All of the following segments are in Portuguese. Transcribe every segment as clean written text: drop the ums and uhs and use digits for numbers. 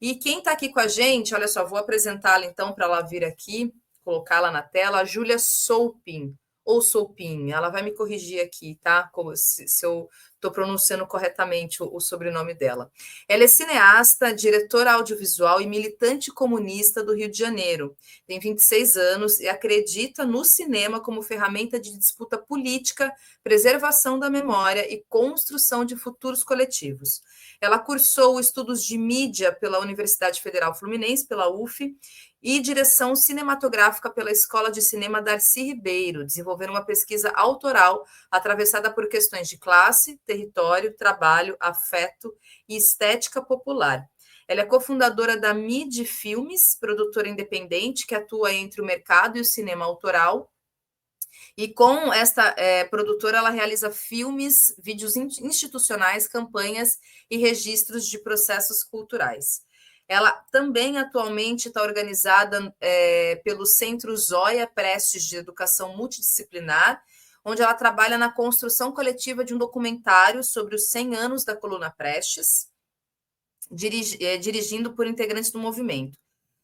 E quem está aqui com a gente, olha só, vou apresentá-la então para ela vir aqui, colocá-la na tela, a Júlia Soupin, ou Soupin, ela vai me corrigir aqui, tá? Se eu estou pronunciando corretamente o sobrenome dela. Ela é cineasta, diretora audiovisual e militante comunista do Rio de Janeiro. Tem 26 anos e acredita no cinema como ferramenta de disputa política, preservação da memória e construção de futuros coletivos. Ela cursou estudos de mídia pela Universidade Federal Fluminense, pela UF, e direção cinematográfica pela Escola de Cinema Darcy Ribeiro, desenvolvendo uma pesquisa autoral atravessada por questões de classe, território, trabalho, afeto e estética popular. Ela é cofundadora da Mid Filmes, produtora independente que atua entre o mercado e o cinema autoral. E com esta produtora, ela realiza filmes, vídeos institucionais, campanhas e registros de processos culturais. Ela também atualmente está organizada pelo Centro Zóia Prestes de Educação Multidisciplinar, onde ela trabalha na construção coletiva de um documentário sobre os 100 anos da Coluna Prestes, dirigindo por integrantes do movimento.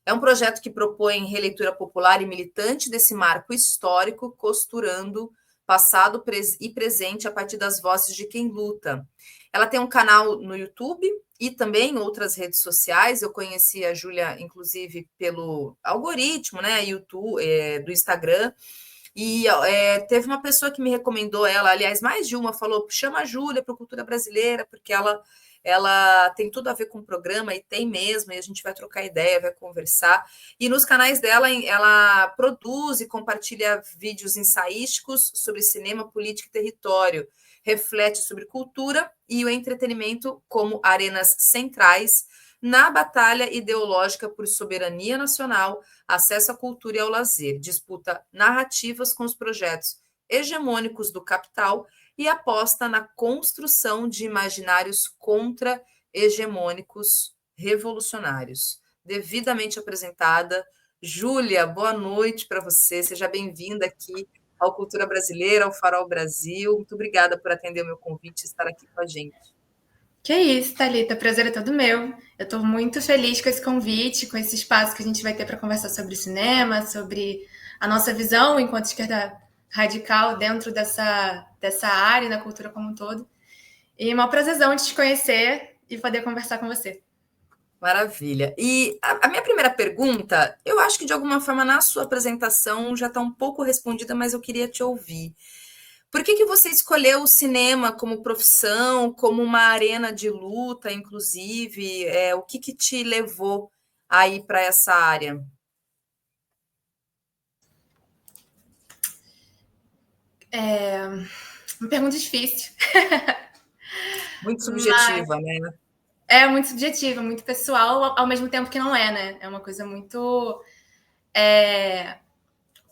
É um projeto que propõe releitura popular e militante desse marco histórico, costurando passado e presente a partir das vozes de quem luta. Ela tem um canal no YouTube e também outras redes sociais. Eu conheci a Júlia, inclusive, pelo algoritmo, né, YouTube, do Instagram. E teve uma pessoa que me recomendou ela, aliás, mais de uma, falou: chama a Júlia para a Cultura Brasileira, porque ela tem tudo a ver com o programa, e tem mesmo, e a gente vai trocar ideia, vai conversar. E nos canais dela, ela produz e compartilha vídeos ensaísticos sobre cinema, política e território, reflete sobre cultura e o entretenimento como arenas centrais na batalha ideológica por soberania nacional, acesso à cultura e ao lazer, disputa narrativas com os projetos hegemônicos do capital e aposta na construção de imaginários contra-hegemônicos revolucionários. Devidamente apresentada, Júlia, boa noite para você, seja bem-vinda aqui ao Cultura Brasileira, ao Farol Brasil. Muito obrigada por atender o meu convite e estar aqui com a gente. Que isso, Thalita, o prazer é todo meu. Eu estou muito feliz com esse convite, com esse espaço que a gente vai ter para conversar sobre cinema, sobre a nossa visão enquanto esquerda radical dentro dessa área da cultura como um todo. E é um prazerzão de te conhecer e poder conversar com você. Maravilha. E a minha primeira pergunta, eu acho que de alguma forma na sua apresentação já está um pouco respondida, mas eu queria te ouvir. Por que você escolheu o cinema como profissão, como uma arena de luta, inclusive? O que te levou a ir para essa área? Uma pergunta difícil. Muito Mas subjetiva, né? é muito subjetiva, muito pessoal, ao mesmo tempo que não é, né? É uma coisa muito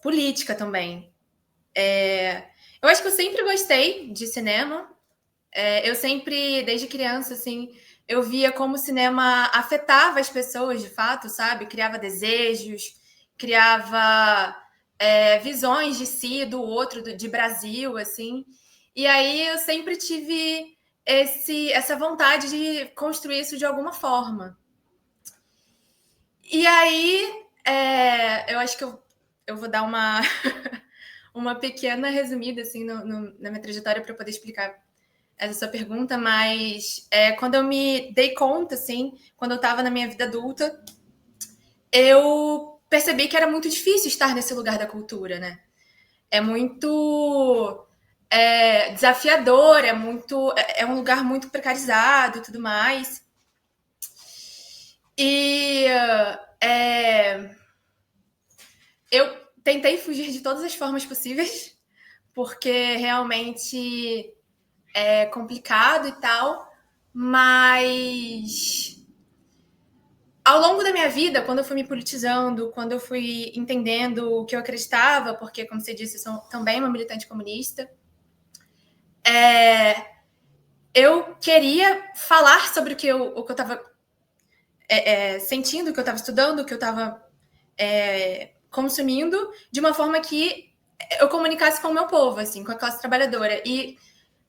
política também. Eu acho que eu sempre gostei de cinema. Eu sempre, desde criança, assim, eu via como o cinema afetava as pessoas, de fato, sabe? Criava desejos, criava visões de si, do outro, de Brasil, assim. E aí eu sempre tive essa vontade de construir isso de alguma forma. E aí, eu acho que eu vou dar uma pequena resumida, assim, na minha trajetória para poder explicar essa sua pergunta, mas quando eu me dei conta, assim, quando eu estava na minha vida adulta, eu percebi que era muito difícil estar nesse lugar da cultura, né? É muito desafiador, é um lugar muito precarizado e tudo mais. E eu tentei fugir de todas as formas possíveis, porque realmente é complicado e tal, mas ao longo da minha vida, quando eu fui me politizando, quando eu fui entendendo o que eu acreditava, porque, como você disse, eu sou também uma militante comunista, eu queria falar sobre o que eu estava sentindo, o que eu estava estudando, o que eu estava consumindo, de uma forma que eu comunicasse com o meu povo, assim, com a classe trabalhadora. E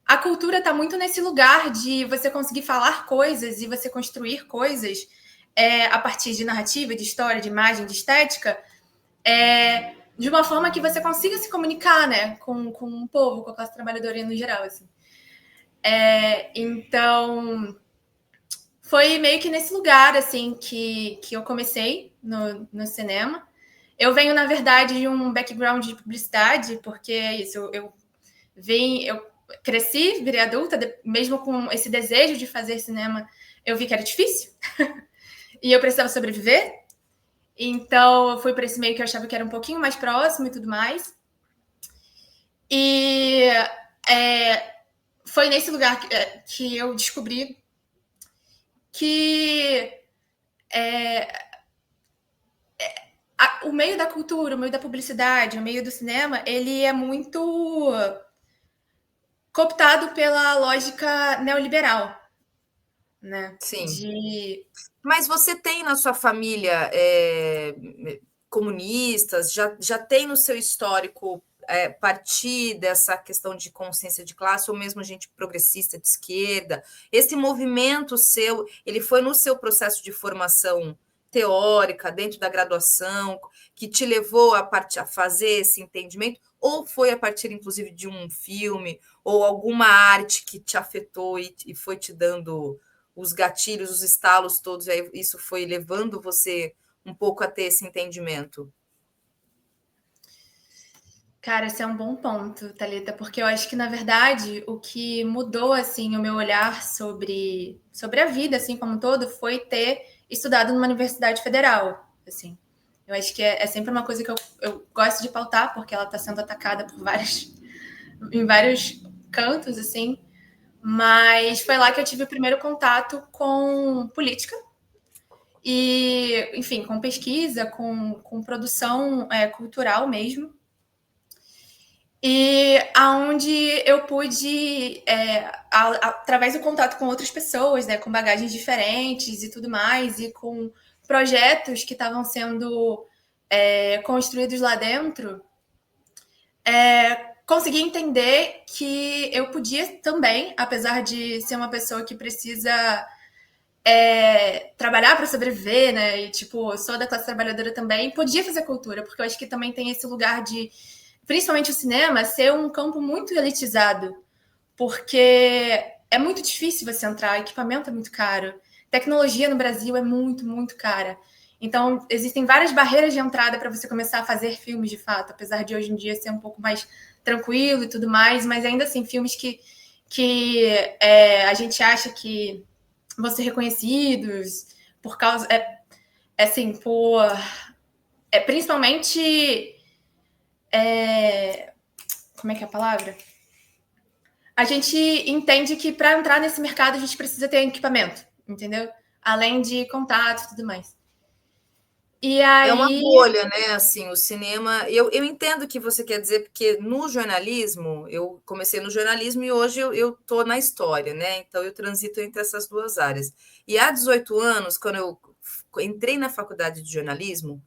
a cultura está muito nesse lugar de você conseguir falar coisas e você construir coisas a partir de narrativa, de história, de imagem, de estética, de uma forma que você consiga se comunicar, né, com o povo, com a classe trabalhadora no geral, assim. Então, foi meio que nesse lugar, assim, que eu comecei no cinema. Eu venho, na verdade, de um background de publicidade, porque é isso, eu cresci, virei adulta, mesmo com esse desejo de fazer cinema, eu vi que era difícil, e eu precisava sobreviver, então eu fui para esse meio que eu achava que era um pouquinho mais próximo e tudo mais. E foi nesse lugar que eu descobri que o meio da cultura, o meio da publicidade, o meio do cinema, ele é muito cooptado pela lógica neoliberal, né? Sim. Mas você tem na sua família comunistas, já tem no seu histórico partir dessa questão de consciência de classe, ou mesmo gente progressista de esquerda? Esse movimento seu, ele foi no seu processo de formação teórica, dentro da graduação, que te levou a fazer esse entendimento, ou foi a partir, inclusive, de um filme, ou alguma arte que te afetou e foi te dando os gatilhos, os estalos todos, aí isso foi levando você um pouco a ter esse entendimento? Cara, esse é um bom ponto, Thalita, porque eu acho que, na verdade, o que mudou, assim, o meu olhar sobre a vida, assim, como um todo, foi ter estudado numa universidade federal, assim. Eu acho que é sempre uma coisa que eu gosto de pautar, porque ela está sendo atacada por em vários cantos, assim, mas foi lá que eu tive o primeiro contato com política e, enfim, com pesquisa, com produção cultural mesmo. E aonde eu pude, através do contato com outras pessoas, né, com bagagens diferentes e tudo mais, e com projetos que estavam sendo construídos lá dentro, consegui entender que eu podia também, apesar de ser uma pessoa que precisa trabalhar para sobreviver, né? E, tipo, sou da classe trabalhadora também, podia fazer cultura, porque eu acho que também tem esse lugar de, principalmente o cinema, ser um campo muito elitizado, porque é muito difícil você entrar, equipamento é muito caro, tecnologia no Brasil é muito, muito cara. Então, existem várias barreiras de entrada para você começar a fazer filmes de fato, apesar de hoje em dia ser um pouco mais tranquilo e tudo mais, mas ainda assim, filmes que a gente acha que vão ser reconhecidos por causa. Assim, por. Principalmente. Como é que é a palavra? A gente entende que para entrar nesse mercado a gente precisa ter equipamento, entendeu? Além de contato e tudo mais. E É uma aí. bolha, né? Assim, o cinema. Eu entendo o que você quer dizer, porque no jornalismo, eu comecei no jornalismo e hoje eu estou na história, né? Então eu transito entre essas duas áreas. E há 18 anos, quando eu entrei na faculdade de jornalismo,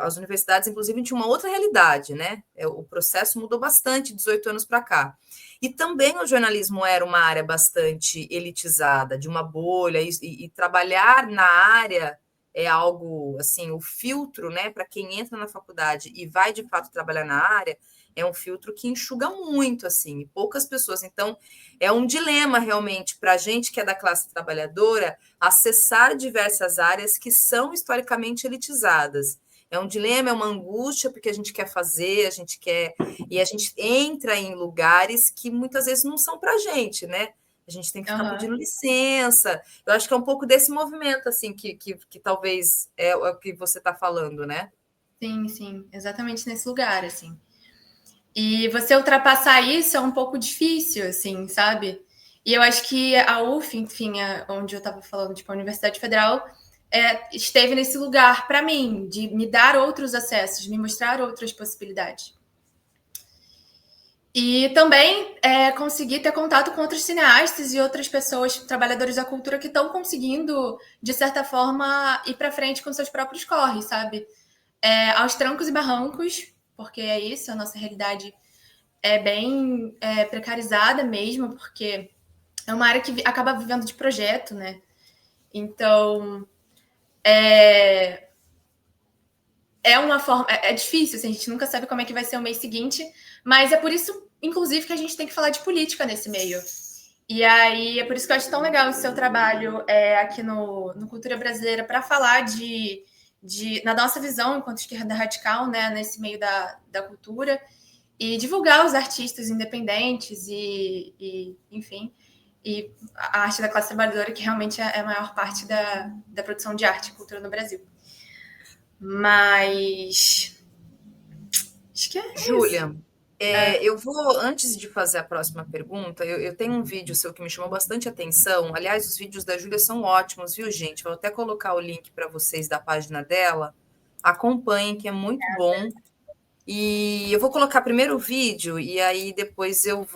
as universidades, inclusive, tinham uma outra realidade, né? O processo mudou bastante 18 anos para cá. E também o jornalismo era uma área bastante elitizada, de uma bolha, e trabalhar na área é algo assim, o filtro, né, para quem entra na faculdade e vai de fato trabalhar na área, é um filtro que enxuga muito, assim, poucas pessoas. Então, é um dilema realmente para a gente que é da classe trabalhadora acessar diversas áreas que são historicamente elitizadas. É um dilema, é uma angústia, porque a gente quer fazer, a gente quer. E a gente entra em lugares que muitas vezes não são para a gente, né? A gente tem que ficar pedindo licença. Eu acho que é um pouco desse movimento, assim, que talvez é o que você está falando, né? Sim, sim, exatamente nesse lugar, assim. E você ultrapassar isso é um pouco difícil, assim, sabe? E eu acho que a UF, enfim, onde eu estava falando, tipo, a Universidade Federal, esteve nesse lugar para mim, de me dar outros acessos, me mostrar outras possibilidades. E também conseguir ter contato com outros cineastas e outras pessoas, trabalhadores da cultura, que estão conseguindo, de certa forma, ir para frente com seus próprios corres, sabe? Aos trancos e barrancos, porque é isso, a nossa realidade é bem precarizada mesmo, porque é uma área que acaba vivendo de projeto, né? Então, é uma forma. É difícil, assim, a gente nunca sabe como é que vai ser o mês seguinte, mas é por isso, inclusive, que a gente tem que falar de política nesse meio. E aí, é por isso que eu acho tão legal o seu trabalho aqui no Cultura Brasileira para falar na nossa visão enquanto esquerda radical, né, nesse meio da cultura, e divulgar os artistas independentes enfim, e a arte da classe trabalhadora, que realmente é a maior parte da produção de arte e cultura no Brasil. Mas acho que é Júlia, isso. eu vou, antes de fazer a próxima pergunta, eu tenho um vídeo seu que me chamou bastante atenção. Aliás, os vídeos da Júlia são ótimos, viu, gente? Vou até colocar o link para vocês da página dela. Acompanhem, que é muito bom. E eu vou colocar primeiro o vídeo e aí depois eu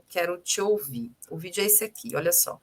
quero te ouvir. O vídeo é esse aqui, olha só.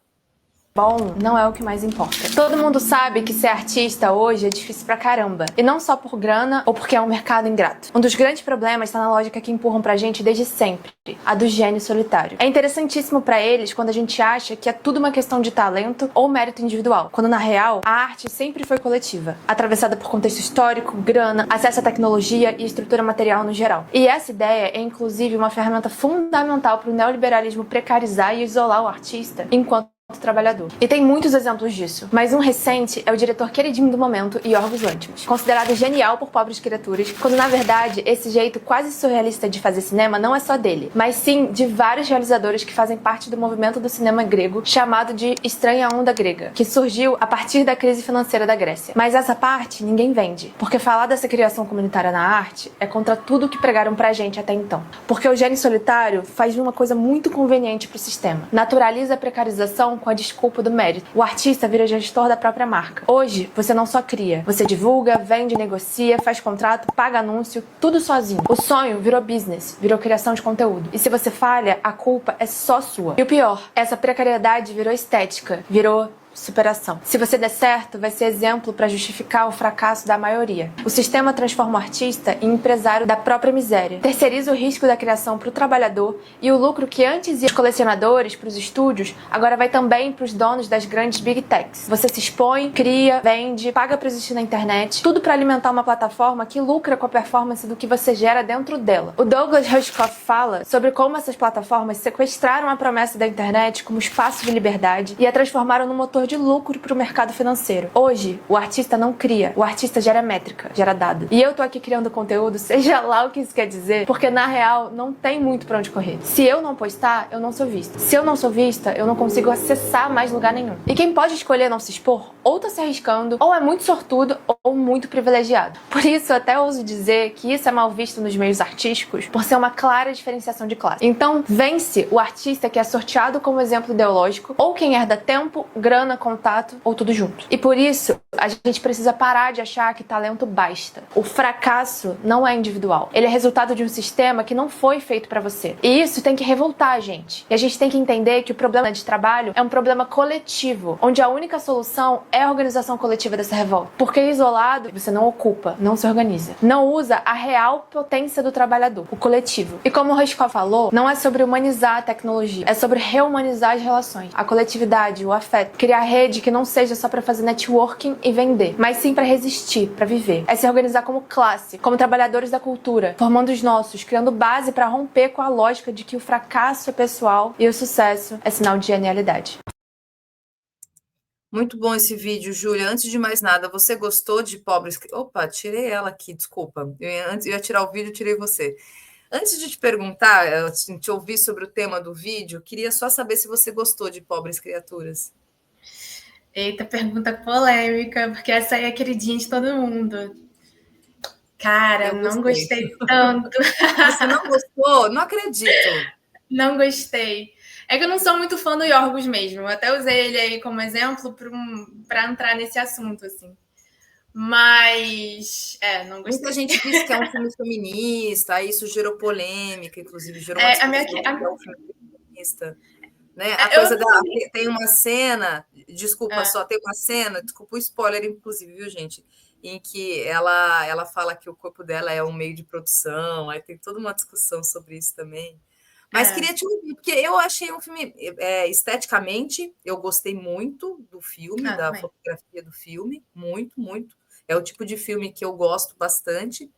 Bom não é o que mais importa. Todo mundo sabe que ser artista hoje é difícil pra caramba. E não só por grana ou porque é um mercado ingrato. Um dos grandes problemas tá na lógica que empurram pra gente desde sempre, a do gênio solitário. É interessantíssimo pra eles quando a gente acha que é tudo uma questão de talento ou mérito individual, quando na real a arte sempre foi coletiva, atravessada por contexto histórico, grana, acesso à tecnologia e estrutura material no geral. E essa ideia é inclusive uma ferramenta fundamental pro neoliberalismo precarizar e isolar o artista enquanto trabalhador. E tem muitos exemplos disso, mas um recente é o diretor queridinho do momento, Yorgos Lanthimos, considerado genial por pobres criaturas, quando na verdade esse jeito quase surrealista de fazer cinema não é só dele, mas sim de vários realizadores que fazem parte do movimento do cinema grego chamado de Estranha Onda Grega, que surgiu a partir da crise financeira da Grécia. Mas essa parte ninguém vende, porque falar dessa criação comunitária na arte é contra tudo que pregaram pra gente até então. Porque o gênio solitário faz uma coisa muito conveniente pro sistema, naturaliza a precarização com a desculpa do mérito. O artista vira gestor da própria marca. Hoje, você não só cria, você divulga, vende, negocia, faz contrato, paga anúncio, tudo sozinho. O sonho virou business, virou criação de conteúdo. E se você falha, a culpa é só sua. E o pior, essa precariedade virou estética, virou superação. Se você der certo, vai ser exemplo para justificar o fracasso da maioria. O sistema transforma o artista em empresário da própria miséria. Terceiriza o risco da criação para o trabalhador e o lucro que antes ia aos colecionadores, para os estúdios, agora vai também para os donos das grandes big techs. Você se expõe, cria, vende, paga para existir na internet, tudo para alimentar uma plataforma que lucra com a performance do que você gera dentro dela. O Douglas Rushkoff fala sobre como essas plataformas sequestraram a promessa da internet como espaço de liberdade e a transformaram num motor de lucro para o mercado financeiro. Hoje, o artista não cria, o artista gera métrica, gera dado. E eu tô aqui criando conteúdo, seja lá o que isso quer dizer, porque na real não tem muito pra onde correr. Se eu não postar, eu não sou vista. Se eu não sou vista, eu não consigo acessar mais lugar nenhum. E quem pode escolher não se expor, ou tá se arriscando, ou é muito sortudo, ou muito privilegiado. Por isso, eu até ouso dizer que isso é mal visto nos meios artísticos, por ser uma clara diferenciação de classe. Então, vence o artista que é sorteado como exemplo ideológico, ou quem herda tempo, grana, contato ou tudo junto. E por isso, a gente precisa parar de achar que talento basta. O fracasso não é individual. Ele é resultado de um sistema que não foi feito pra você. E isso tem que revoltar a gente. E a gente tem que entender que o problema de trabalho é um problema coletivo, onde a única solução é a organização coletiva dessa revolta. Porque isolado, você não ocupa, não se organiza. Não usa a real potência do trabalhador, o coletivo. E como o Rushkoff falou, não é sobre humanizar a tecnologia, é sobre reumanizar as relações, a coletividade, o afeto, criar rede que não seja só para fazer networking e vender, mas sim para resistir, para viver. É se organizar como classe, como trabalhadores da cultura, formando os nossos, criando base para romper com a lógica de que o fracasso é pessoal e o sucesso é sinal de genialidade. Muito bom esse vídeo, Júlia. Antes de mais nada, você gostou de Pobres... Opa, tirei ela aqui, desculpa. Antes eu ia tirar o vídeo, tirei você. Antes de te perguntar, te ouvir sobre o tema do vídeo, queria só saber se você gostou de Pobres Criaturas. Eita, pergunta polêmica, porque essa aí é queridinha de todo mundo. Cara, não gostei tanto. Você não gostou? Não acredito. Não gostei. É que eu não sou muito fã do Yorgos mesmo. Eu até usei ele aí como exemplo para entrar nesse assunto, assim. Mas, não gostei. Muita gente disse que é um filme feminista, aí isso gerou polêmica, inclusive gerou uma discussão que é um filme feminista. Né? A coisa tem uma cena, desculpa, só tem uma cena, desculpa o spoiler, inclusive, viu, gente? Em que ela fala que o corpo dela é um meio de produção, aí tem toda uma discussão sobre isso também. Mas queria te ouvir, porque eu achei um filme, esteticamente, eu gostei muito do filme, da também. fotografia do filme, muito, muito. É o tipo de filme que eu gosto bastante,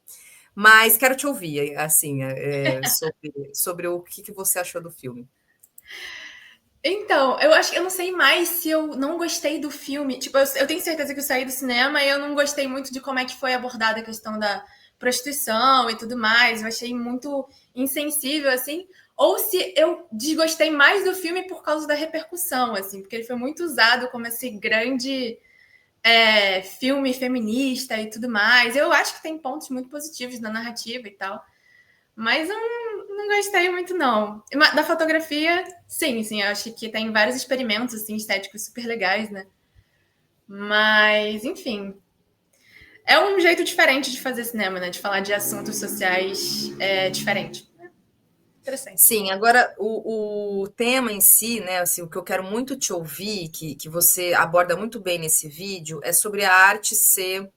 mas quero te ouvir, assim, sobre o que você achou do filme. Então, eu acho que eu não sei mais se eu não gostei do filme. Tipo, eu tenho certeza que eu saí do cinema e eu não gostei muito de como é que foi abordada a questão da prostituição e tudo mais. Eu achei muito insensível, assim. Ou se eu desgostei mais do filme por causa da repercussão, assim, porque ele foi muito usado como esse grande filme feminista e tudo mais. Eu acho que tem pontos muito positivos na narrativa e tal. Mas eu não gostei muito, não. Da fotografia, sim, eu acho que tem vários experimentos assim, estéticos super legais, né? Mas, enfim. É um jeito diferente de fazer cinema, né? De falar de assuntos sociais diferente. Interessante. Sim, agora o tema em si, né, assim, o que eu quero muito te ouvir, que você aborda muito bem nesse vídeo, é sobre a arte ser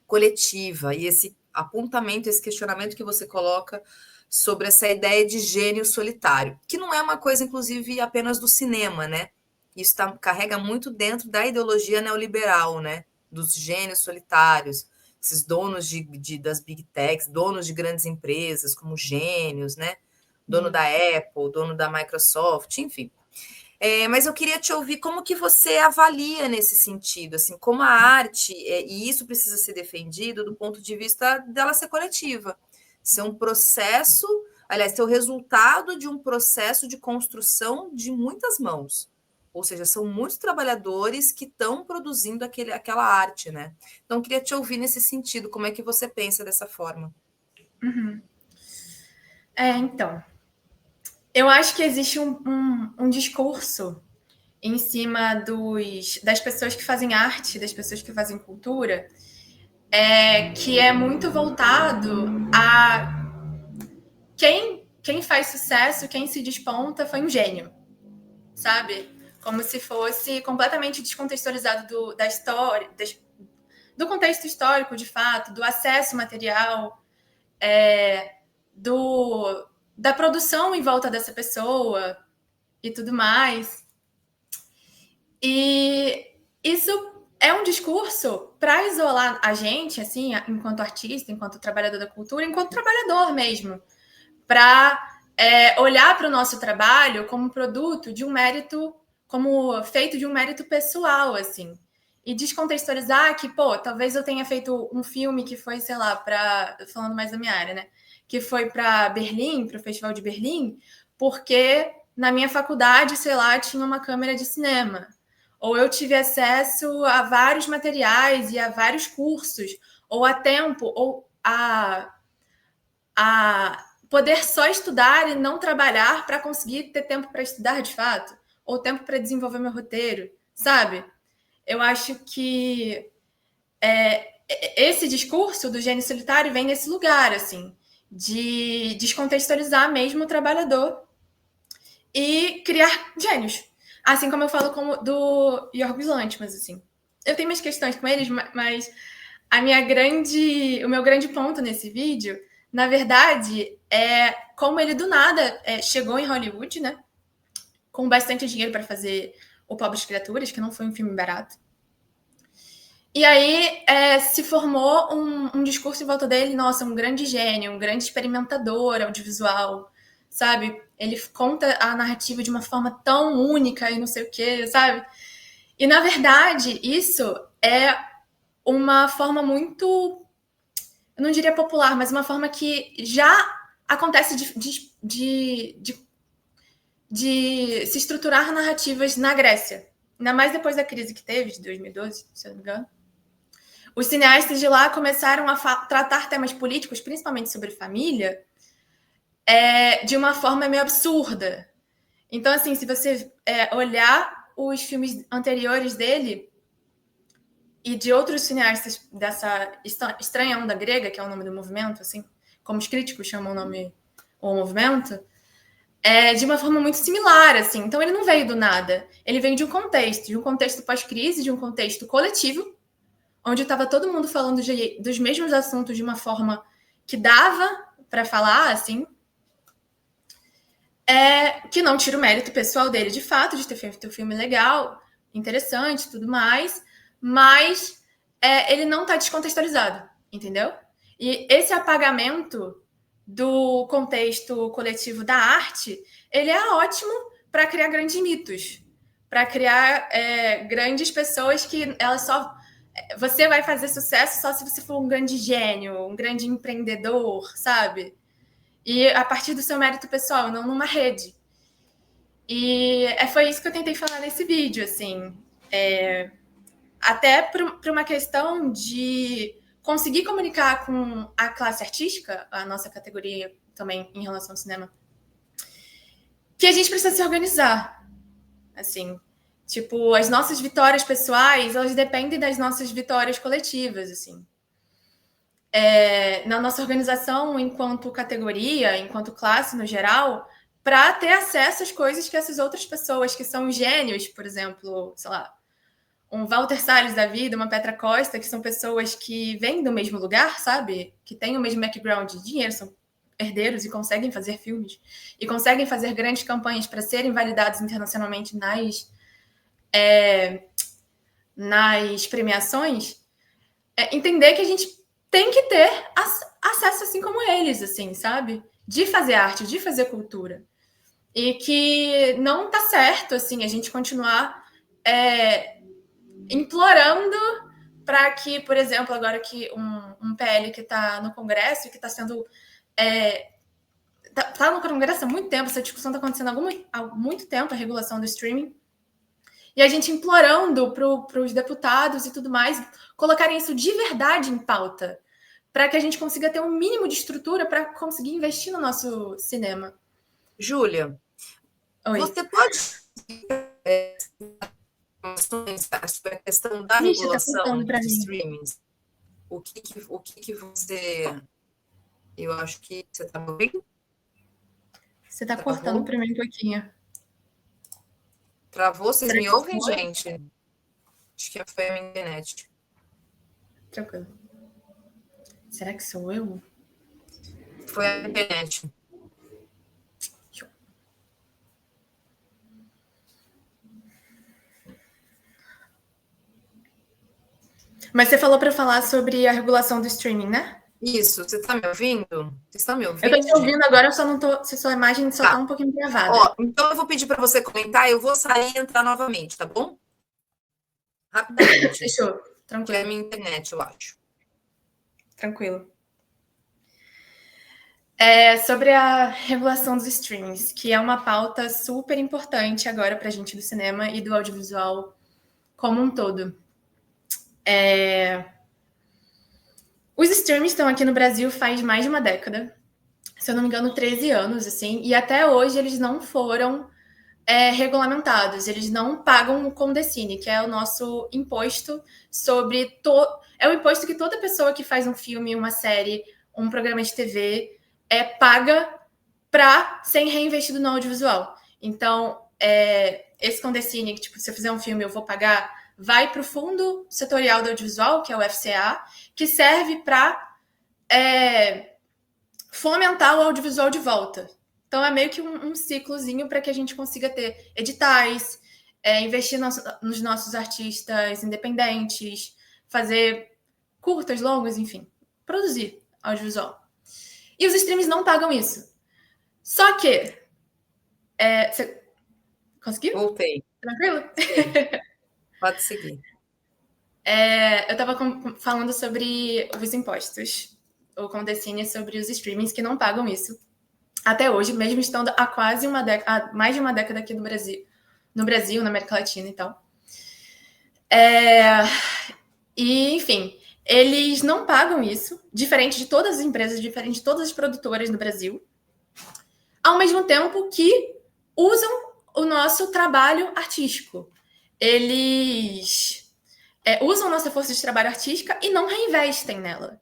coletiva e esse apontamento, esse questionamento que você coloca sobre essa ideia de gênio solitário, que não é uma coisa, inclusive, apenas do cinema, né? Isso carrega muito dentro da ideologia neoliberal, né? Dos gênios solitários, esses donos das big techs, donos de grandes empresas como gênios, né? Dono da Apple, dono da Microsoft, enfim. Mas eu queria te ouvir como que você avalia nesse sentido, assim, como a arte, e isso precisa ser defendido do ponto de vista dela ser coletiva, ser um processo, aliás, ser o resultado de um processo de construção de muitas mãos. Ou seja, são muitos trabalhadores que estão produzindo aquela arte, né? Então, eu queria te ouvir nesse sentido, como é que você pensa dessa forma? Uhum. Então. Eu acho que existe um discurso em cima das pessoas que fazem arte, das pessoas que fazem cultura, que é muito voltado a quem faz sucesso, quem se desponta foi um gênio, sabe? Como se fosse completamente descontextualizado da história, do contexto histórico, de fato, do acesso material, da produção em volta dessa pessoa e tudo mais. E isso é um discurso para isolar a gente, assim, enquanto artista, enquanto trabalhador da cultura, enquanto trabalhador mesmo, para olhar para o nosso trabalho como produto de um mérito, como feito de um mérito pessoal, assim, e descontextualizar que, pô, talvez eu tenha feito um filme que foi, sei lá, falando mais da minha área, né, que foi para Berlim, para o Festival de Berlim, porque na minha faculdade, sei lá, tinha uma câmera de cinema. Ou eu tive acesso a vários materiais e a vários cursos, ou a tempo, ou a poder só estudar e não trabalhar para conseguir ter tempo para estudar de fato, ou tempo para desenvolver meu roteiro, sabe? Eu acho que esse discurso do gênio solitário vem nesse lugar, assim, de descontextualizar mesmo o trabalhador e criar gênios. Assim como eu falo do Yorgos Lanthimos, assim. Eu tenho minhas questões com eles, mas o meu grande ponto nesse vídeo, na verdade, é como ele do nada chegou em Hollywood, né? Com bastante dinheiro para fazer O Pobres Criaturas, que não foi um filme barato. E aí se formou um discurso em volta dele, nossa, um grande gênio, um grande experimentador audiovisual, sabe? Ele conta a narrativa de uma forma tão única e não sei o quê, sabe? E, na verdade, isso é uma forma muito, eu não diria popular, mas uma forma que já acontece de se estruturar narrativas na Grécia. Ainda mais depois da crise que teve, de 2012, se eu não me engano. Os cineastas de lá começaram a tratar temas políticos, principalmente sobre família, de uma forma meio absurda. Então, assim, se você olhar os filmes anteriores dele e de outros cineastas dessa estranha onda grega, que é o nome do movimento, assim, como os críticos chamam o movimento, de uma forma muito similar, assim. Então, ele não veio do nada. Ele veio de um contexto pós-crise, de um contexto coletivo, onde estava todo mundo falando dos mesmos assuntos de uma forma que dava para falar, assim. que não tira o mérito pessoal dele, de fato, de ter feito um filme legal, interessante, tudo mais, mas ele não está descontextualizado, entendeu? E esse apagamento do contexto coletivo da arte, ele é ótimo para criar grandes mitos, para criar grandes pessoas que elas só... Você vai fazer sucesso só se você for um grande gênio, um grande empreendedor, sabe? E a partir do seu mérito pessoal, não numa rede. E foi isso que eu tentei falar nesse vídeo, assim. Até por uma questão de conseguir comunicar com a classe artística, a nossa categoria também em relação ao cinema, que a gente precisa se organizar, assim. Tipo, as nossas vitórias pessoais, elas dependem das nossas vitórias coletivas, assim. Na nossa organização, enquanto categoria, enquanto classe no geral, para ter acesso às coisas que essas outras pessoas que são gênios, por exemplo, sei lá, um Walter Salles da vida, uma Petra Costa, que são pessoas que vêm do mesmo lugar, sabe? Que têm o mesmo background de dinheiro, são herdeiros e conseguem fazer filmes e conseguem fazer grandes campanhas para serem validados internacionalmente nas premiações. Entender que a gente tem que ter acesso assim como eles, assim, sabe? De fazer arte, de fazer cultura. E que não tá certo, assim, a gente continuar implorando para que, por exemplo, agora que um PL que está no Congresso e que está sendo... Tá no Congresso há muito tempo, essa discussão está acontecendo há muito tempo, a regulação do streaming. E a gente implorando para os deputados e tudo mais colocarem isso de verdade em pauta, para que a gente consiga ter um mínimo de estrutura para conseguir investir no nosso cinema. Júlia, você pode sobre a questão da regulação dos streamings? O que você... Eu acho que você está me ouvindo? Você está cortando para mim um pouquinho. Travou? Vocês me ouvem, gente? Acho que foi a minha internet. Tranquilo. Será que sou eu? Foi a internet. Mas você falou para falar sobre a regulação do streaming, né? Isso, você está me ouvindo? Vocês estão me ouvindo? Eu estou te ouvindo agora, eu só não tô. Se sua imagem só está um pouquinho gravada. Ó, então eu vou pedir para você comentar, eu vou sair e entrar novamente, tá bom? Rapidamente. Fechou, tranquilo. Que é a minha internet, eu acho. Tranquilo. Sobre a regulação dos streamings, que é uma pauta super importante agora para a gente do cinema e do audiovisual como um todo. Os streamings estão aqui no Brasil faz mais de uma década, se eu não me engano, 13 anos, assim, e até hoje eles não foram regulamentados, eles não pagam o Condecine, que é o nosso imposto sobre... É o imposto que toda pessoa que faz um filme, uma série, um programa de TV paga para ser reinvestido no audiovisual. Então, esse Condecine, que tipo, se eu fizer um filme eu vou pagar, vai para o Fundo Setorial do Audiovisual, que é o FCA, que serve para fomentar o audiovisual de volta. Então, é meio que um ciclozinho para que a gente consiga ter editais, investir nos nossos artistas independentes, fazer curtas, longas, enfim, produzir audiovisual. E os streams não pagam isso. Só que... Você conseguiu? Voltei. Tranquilo? Pode seguir. Eu estava falando sobre os impostos, o Condecine sobre os streamings que não pagam isso. Até hoje, mesmo estando há mais de uma década aqui no Brasil, na América Latina e tal. E, enfim, eles não pagam isso, diferente de todas as empresas, diferente de todas as produtoras no Brasil, ao mesmo tempo que usam o nosso trabalho artístico. Eles usam nossa força de trabalho artística e não reinvestem nela.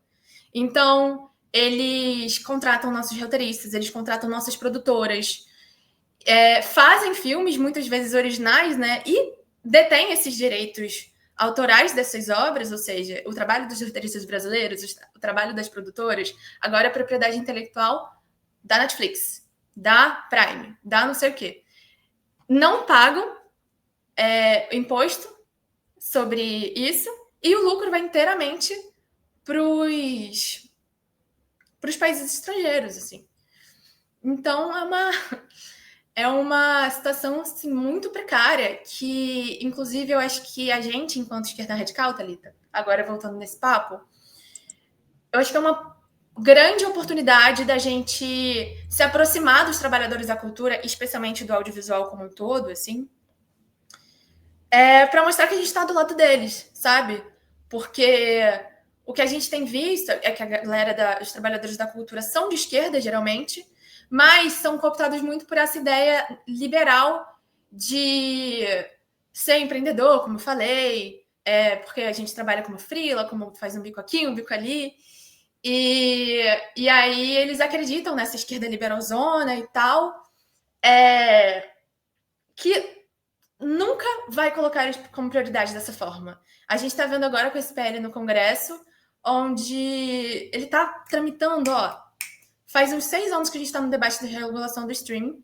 Então, eles contratam nossos roteiristas, eles contratam nossas produtoras, fazem filmes, muitas vezes originais, né? E detêm esses direitos autorais dessas obras, ou seja, o trabalho dos roteiristas brasileiros, o trabalho das produtoras, agora é propriedade intelectual da Netflix, da Prime, da não sei o quê, não pagam imposto sobre isso e o lucro vai inteiramente para os países estrangeiros, assim. Então, é uma situação assim, muito precária que, inclusive, eu acho que a gente, enquanto esquerda radical, Thalita, agora voltando nesse papo, eu acho que é uma grande oportunidade da gente se aproximar dos trabalhadores da cultura, especialmente do audiovisual como um todo, assim, para mostrar que a gente está do lado deles, sabe? Porque o que a gente tem visto é que a galera os trabalhadores da cultura são de esquerda, geralmente, mas são cooptados muito por essa ideia liberal de ser empreendedor, como eu falei, porque a gente trabalha como freela, como faz um bico aqui, um bico ali, e aí eles acreditam nessa esquerda liberalzona e tal, que nunca vai colocar eles como prioridade dessa forma. A gente está vendo agora com esse PL no Congresso, onde ele está tramitando, faz uns 6 anos que a gente está no debate de regulação do streaming.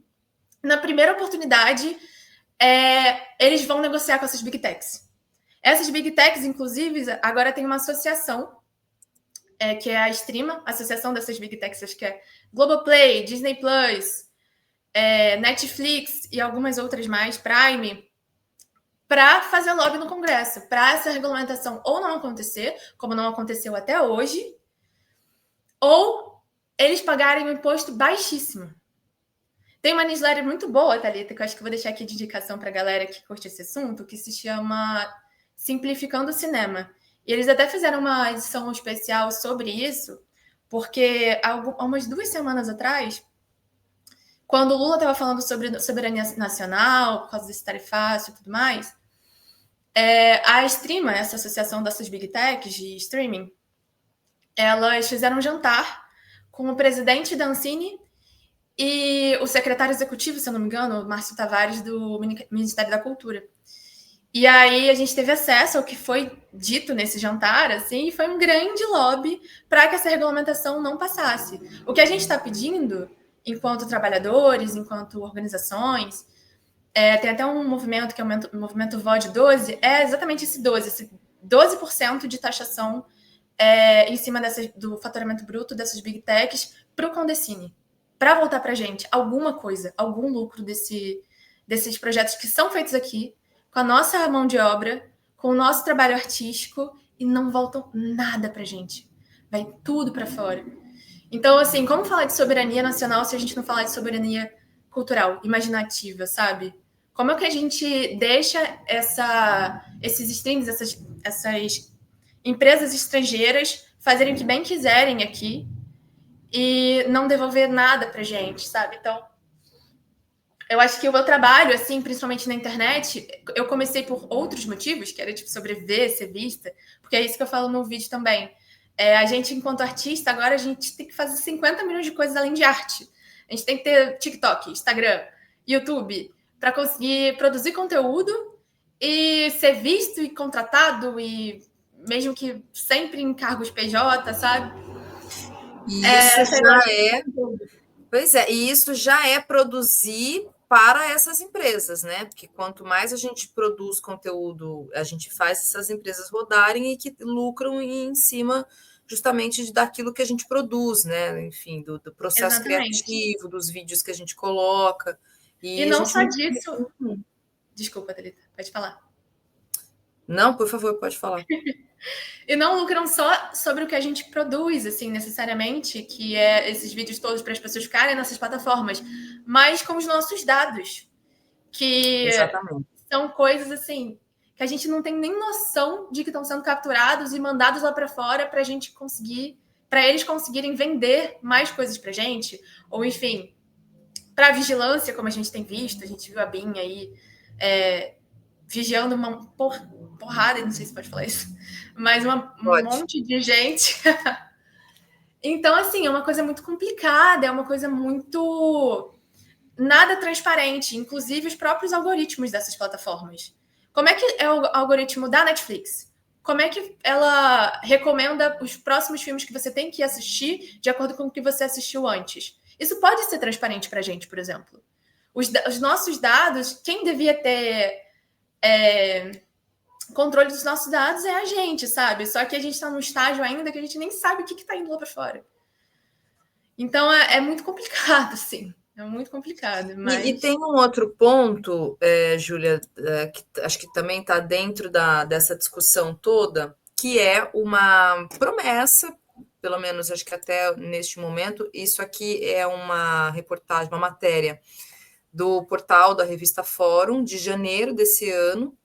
Na primeira oportunidade, eles vão negociar com essas Big Techs. Essas Big Techs, inclusive, agora tem uma associação, que é a Streama, a associação dessas Big Techs, acho que é Globoplay, Disney+, Netflix e algumas outras mais, Prime, para fazer lobby no Congresso, para essa regulamentação ou não acontecer, como não aconteceu até hoje, ou eles pagarem um imposto baixíssimo. Tem uma newsletter muito boa, Thalita, que eu acho que eu vou deixar aqui de indicação para a galera que curte esse assunto, que se chama Simplificando o Cinema. E eles até fizeram uma edição especial sobre isso, porque há umas 2 semanas atrás, quando o Lula estava falando sobre soberania nacional, por causa desse tarifaço e tudo mais, a Streama, essa associação dessas Big Techs de streaming, elas fizeram um jantar com o presidente da Ancine e o secretário executivo, se eu não me engano, o Márcio Tavares, do Ministério da Cultura. E aí a gente teve acesso ao que foi dito nesse jantar, assim, e foi um grande lobby para que essa regulamentação não passasse. O que a gente está pedindo, enquanto trabalhadores, enquanto organizações, tem até um movimento que é o movimento VOD 12, é exatamente esse 12% de taxação em cima do faturamento bruto dessas Big Techs para o Condecine, para voltar para a gente alguma coisa, algum lucro desses projetos que são feitos aqui, com a nossa mão de obra, com o nosso trabalho artístico, e não voltam nada para a gente. Vai tudo para fora. Então, assim, como falar de soberania nacional se a gente não falar de soberania cultural, imaginativa, sabe? Como é que a gente deixa esses streams, essas empresas estrangeiras fazerem o que bem quiserem aqui e não devolver nada pra gente, sabe? Então, eu acho que o meu trabalho, assim, principalmente na internet, eu comecei por outros motivos, que era, tipo, sobreviver, ser vista, porque é isso que eu falo no vídeo também. A gente, enquanto artista, agora a gente tem que fazer 50 milhões de coisas além de arte. A gente tem que ter TikTok, Instagram, YouTube, para conseguir produzir conteúdo e ser visto e contratado, e mesmo que sempre em cargos PJ, sabe? E isso já é produzir para essas empresas, né? Porque quanto mais a gente produz conteúdo, a gente faz essas empresas rodarem e que lucram em cima justamente daquilo que a gente produz, né? Enfim, do processo criativo, dos vídeos que a gente coloca. E não só disso. Desculpa, Thalita, pode falar. Não, por favor, pode falar. E não lucram só sobre o que a gente produz, assim, necessariamente, que é esses vídeos todos para as pessoas ficarem nessas plataformas, mas com os nossos dados, que Exatamente. São coisas, assim, que a gente não tem nem noção de que estão sendo capturados e mandados lá para fora para a gente conseguir, para eles conseguirem vender mais coisas para a gente, ou, enfim, para vigilância, como a gente tem visto, a gente viu a BIM aí vigiando uma porrada, não sei se pode falar isso, mas um monte de gente. Então, assim, é uma coisa muito complicada, é uma coisa muito nada transparente, inclusive os próprios algoritmos dessas plataformas. Como é que é o algoritmo da Netflix? Como é que ela recomenda os próximos filmes que você tem que assistir de acordo com o que você assistiu antes? Isso pode ser transparente para a gente, por exemplo. Os nossos dados, quem devia ter controle dos nossos dados é a gente, sabe? Só que a gente está num estágio ainda que a gente nem sabe o que está indo lá para fora. Então, é muito complicado, sim. É muito complicado. Mas... E tem um outro ponto, Júlia, que acho que também está dentro dessa discussão toda, que é uma promessa, pelo menos acho que até neste momento, isso aqui é uma reportagem, uma matéria do portal da revista Fórum, de janeiro desse ano,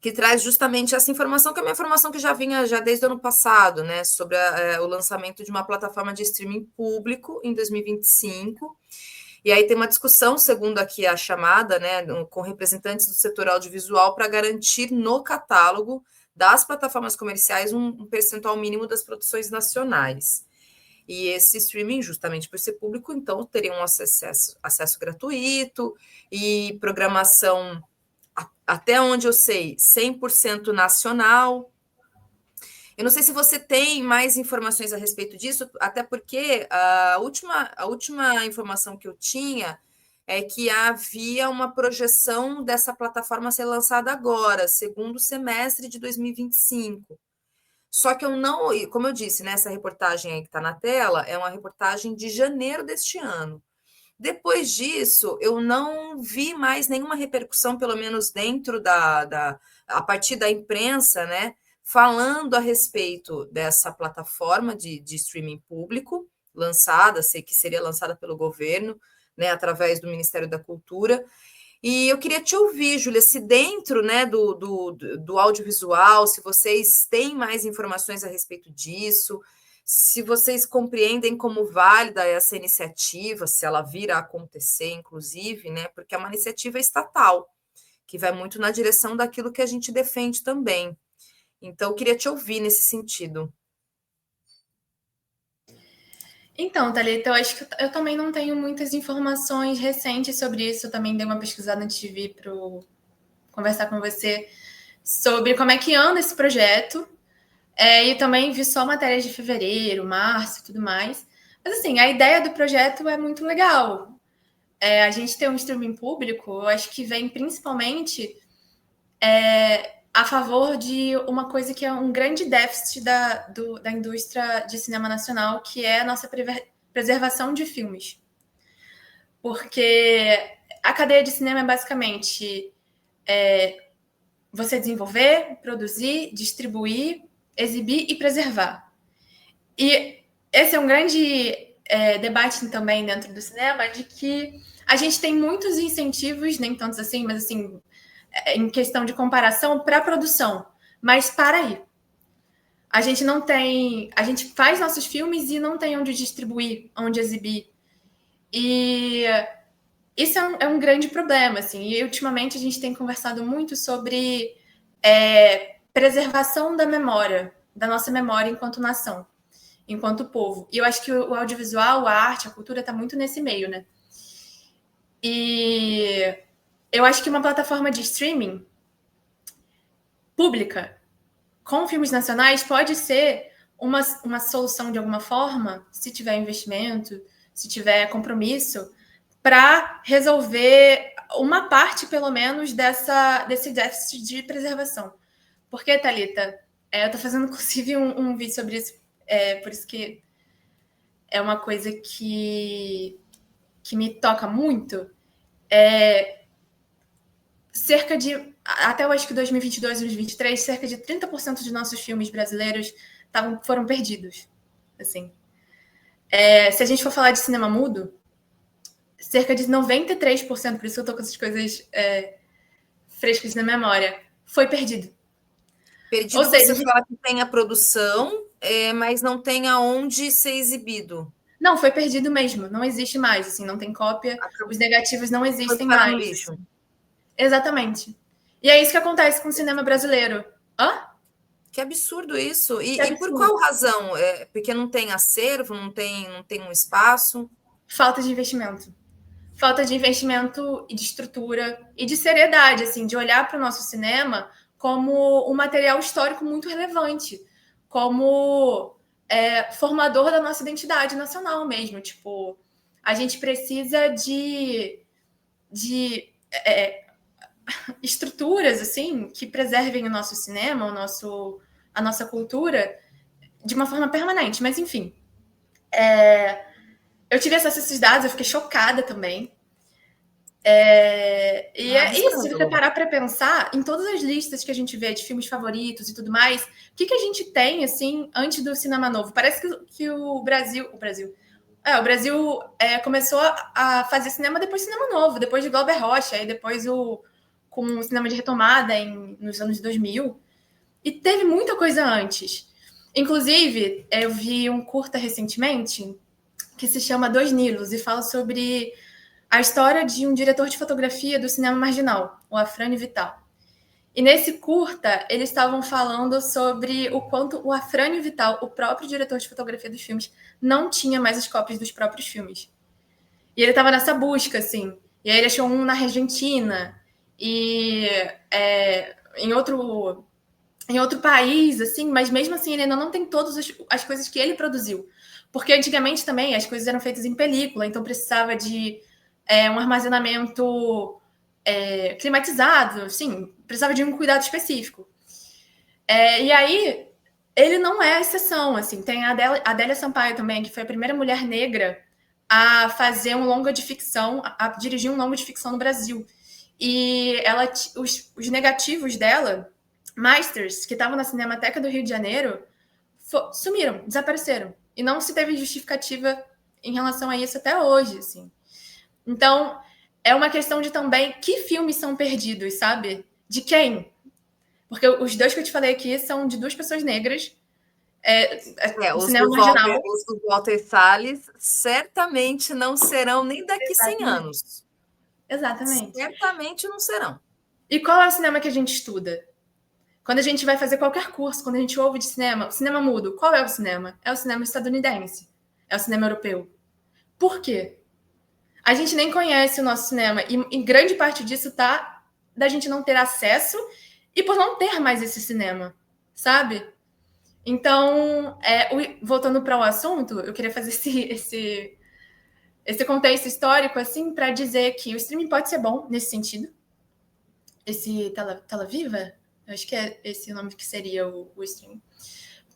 que traz justamente essa informação, que é uma informação que já vinha já desde o ano passado, né, sobre o lançamento de uma plataforma de streaming público em 2025. E aí tem uma discussão, segundo aqui a chamada, né, com representantes do setor audiovisual para garantir no catálogo das plataformas comerciais um percentual mínimo das produções nacionais. E esse streaming, justamente por ser público, então teria um acesso gratuito e programação, até onde eu sei, 100% nacional. Eu não sei se você tem mais informações a respeito disso, até porque a última informação que eu tinha é que havia uma projeção dessa plataforma ser lançada agora, segundo semestre de 2025. Só que eu não, como eu disse, né, essa reportagem aí que está na tela é uma reportagem de janeiro deste ano. Depois disso, eu não vi mais nenhuma repercussão, pelo menos dentro a partir da imprensa, né, falando a respeito dessa plataforma de streaming público lançada, sei que seria lançada pelo governo, né, através do Ministério da Cultura. E eu queria te ouvir, Júlia, se dentro, né, do audiovisual, se vocês têm mais informações a respeito disso, se vocês compreendem como válida essa iniciativa, se ela vir a acontecer, inclusive, né, porque é uma iniciativa estatal, que vai muito na direção daquilo que a gente defende também. Então, eu queria te ouvir nesse sentido. Então, Thalita, eu acho que eu também não tenho muitas informações recentes sobre isso. Eu também dei uma pesquisada antes de vir para conversar com você sobre como é que anda esse projeto. E também vi só matérias de fevereiro, março e tudo mais. Mas, assim, a ideia do projeto é muito legal. A gente ter um streaming público, eu acho que vem principalmente a favor de uma coisa que é um grande déficit da indústria de cinema nacional, que é a nossa preservação de filmes. Porque a cadeia de cinema é basicamente você desenvolver, produzir, distribuir, exibir e preservar. E esse é um grande debate também dentro do cinema, de que a gente tem muitos incentivos, nem tantos assim, mas assim, em questão de comparação, para a produção. Mas para aí. A gente não tem... A gente faz nossos filmes e não tem onde distribuir, onde exibir. E isso é um grande problema, assim. E ultimamente a gente tem conversado muito sobre preservação da memória, da nossa memória enquanto nação, enquanto povo. E eu acho que o audiovisual, a arte, a cultura está muito nesse meio, né? E eu acho que uma plataforma de streaming pública com filmes nacionais pode ser uma solução de alguma forma, se tiver investimento, se tiver compromisso, para resolver uma parte, pelo menos, desse déficit de preservação. Porque, Thalita, eu estou fazendo, inclusive, um vídeo sobre isso, por isso que é uma coisa que me toca muito. Cerca de, até eu acho que 2022, 2023, cerca de 30% de nossos filmes brasileiros foram perdidos. Assim. Se a gente for falar de cinema mudo, cerca de 93%, por isso que eu tô com essas coisas frescas na memória, foi perdido. Perdido. Ou seja, você fala que tem a produção, mas não tem aonde ser exibido. Não, foi perdido mesmo, não existe mais, assim, não tem cópia, os negativos não existem mais. No lixo. Exatamente. E é isso que acontece com o cinema brasileiro. Hã? Que absurdo isso. E por qual razão? Porque não tem acervo, não tem um espaço? Falta de investimento. Falta de investimento e de estrutura e de seriedade, assim, de olhar para o nosso cinema como um material histórico muito relevante, como formador da nossa identidade nacional mesmo. Tipo, a gente precisa de estruturas assim que preservem o nosso cinema, a nossa cultura de uma forma permanente. Mas, enfim, eu tive acesso a esses dados, eu fiquei chocada também. E é isso, se você parar para pensar, em todas as listas que a gente vê de filmes favoritos e tudo mais, o que a gente tem, assim, antes do cinema novo? Parece que o Brasil começou a fazer cinema depois do cinema novo, depois de Glauber Rocha, e depois com o cinema de retomada nos anos 2000. E teve muita coisa antes. Inclusive, eu vi um curta recentemente que se chama Dois Nilos e fala sobre a história de um diretor de fotografia do cinema marginal, o Afrânio Vital. E nesse curta, eles estavam falando sobre o quanto o Afrânio Vital, o próprio diretor de fotografia dos filmes, não tinha mais as cópias dos próprios filmes. E ele estava nessa busca, assim. E aí ele achou um na Argentina e em outro país, assim, mas mesmo assim ele ainda não tem todas as coisas que ele produziu. Porque antigamente também as coisas eram feitas em película, então precisava de um armazenamento climatizado, assim, precisava de um cuidado específico. E aí, ele não é a exceção, assim. Tem a Adélia Sampaio também, que foi a primeira mulher negra a fazer um longa de ficção, a dirigir um longa de ficção no Brasil. E os negativos dela, Masters, que estavam na Cinemateca do Rio de Janeiro, sumiram, desapareceram. E não se teve justificativa em relação a isso até hoje, assim. Então, é uma questão de também que filmes são perdidos, sabe? De quem? Porque os dois que eu te falei aqui são de duas pessoas negras. Os do Walter Salles certamente não serão nem daqui 100 anos. Exatamente. Certamente não serão. E qual é o cinema que a gente estuda? Quando a gente vai fazer qualquer curso, quando a gente ouve de cinema mudo, qual é o cinema? É o cinema estadunidense. É o cinema europeu. Por quê? A gente nem conhece o nosso cinema. E grande parte disso tá da gente não ter acesso e por não ter mais esse cinema, sabe? Então, voltando para o assunto, eu queria fazer esse contexto histórico assim para dizer que o streaming pode ser bom nesse sentido. Esse Tela Viva, eu acho que é esse o nome que seria o streaming,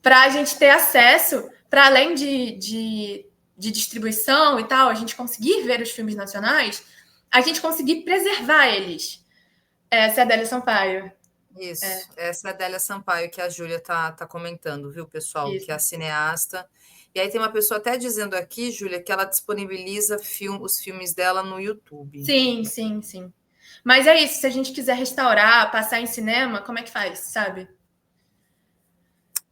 para a gente ter acesso, para além de distribuição e tal, a gente conseguir ver os filmes nacionais, a gente conseguir preservar eles. Essa é a Adélia Sampaio. Isso, essa é a Adélia Sampaio que a Júlia tá comentando, viu, pessoal? Isso. Que é a cineasta. E aí tem uma pessoa até dizendo aqui, Júlia, que ela disponibiliza os filmes dela no YouTube. Sim. Mas é isso, se a gente quiser restaurar, passar em cinema, como é que faz, sabe?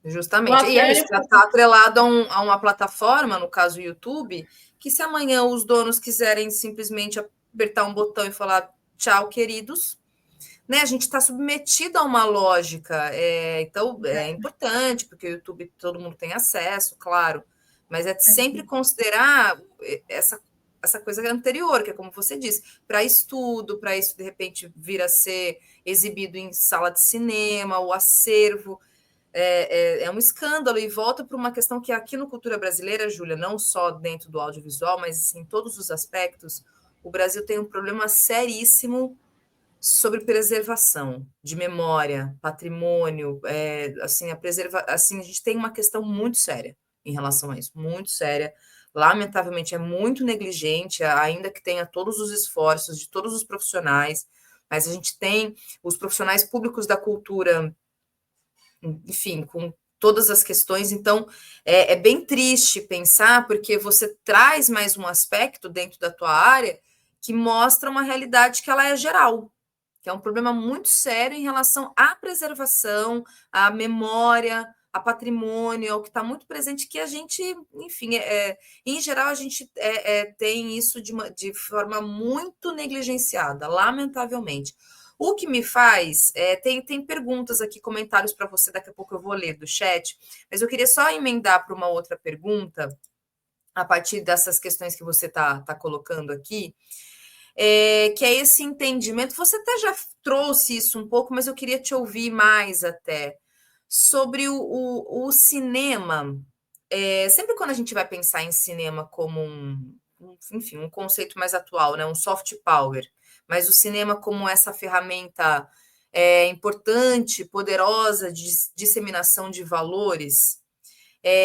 Justamente. E é isso, está atrelado a uma plataforma, no caso o YouTube, que se amanhã os donos quiserem simplesmente apertar um botão e falar tchau, queridos, né? A gente está submetido a uma lógica. Então, é importante, porque o YouTube todo mundo tem acesso, claro, mas é sempre considerar essa coisa anterior, que é como você disse, para estudo, para isso, de repente, vir a ser exibido em sala de cinema, o acervo. É um escândalo e volta para uma questão que aqui no Cultura Brasileira, Júlia, não só dentro do audiovisual, mas assim, em todos os aspectos, o Brasil tem um problema seríssimo sobre preservação de memória, patrimônio, assim, assim, a gente tem uma questão muito séria em relação a isso, muito séria. Lamentavelmente, é muito negligente, ainda que tenha todos os esforços de todos os profissionais, mas a gente tem os profissionais públicos da cultura, enfim, com todas as questões. Então, é bem triste pensar, porque você traz mais um aspecto dentro da tua área que mostra uma realidade que ela é geral, que é um problema muito sério em relação à preservação, à memória, a patrimônio, ao que está muito presente, que a gente, enfim, em geral, a gente tem isso de forma muito negligenciada, lamentavelmente. O que me faz, tem perguntas aqui, comentários para você, daqui a pouco eu vou ler do chat, mas eu queria só emendar para uma outra pergunta, a partir dessas questões que você está colocando aqui, que é esse entendimento, você até já trouxe isso um pouco, mas eu queria te ouvir mais até, sobre o cinema. Sempre quando a gente vai pensar em cinema como enfim, um conceito mais atual, né? Um soft power. Mas o cinema como essa ferramenta importante, poderosa de disseminação de valores,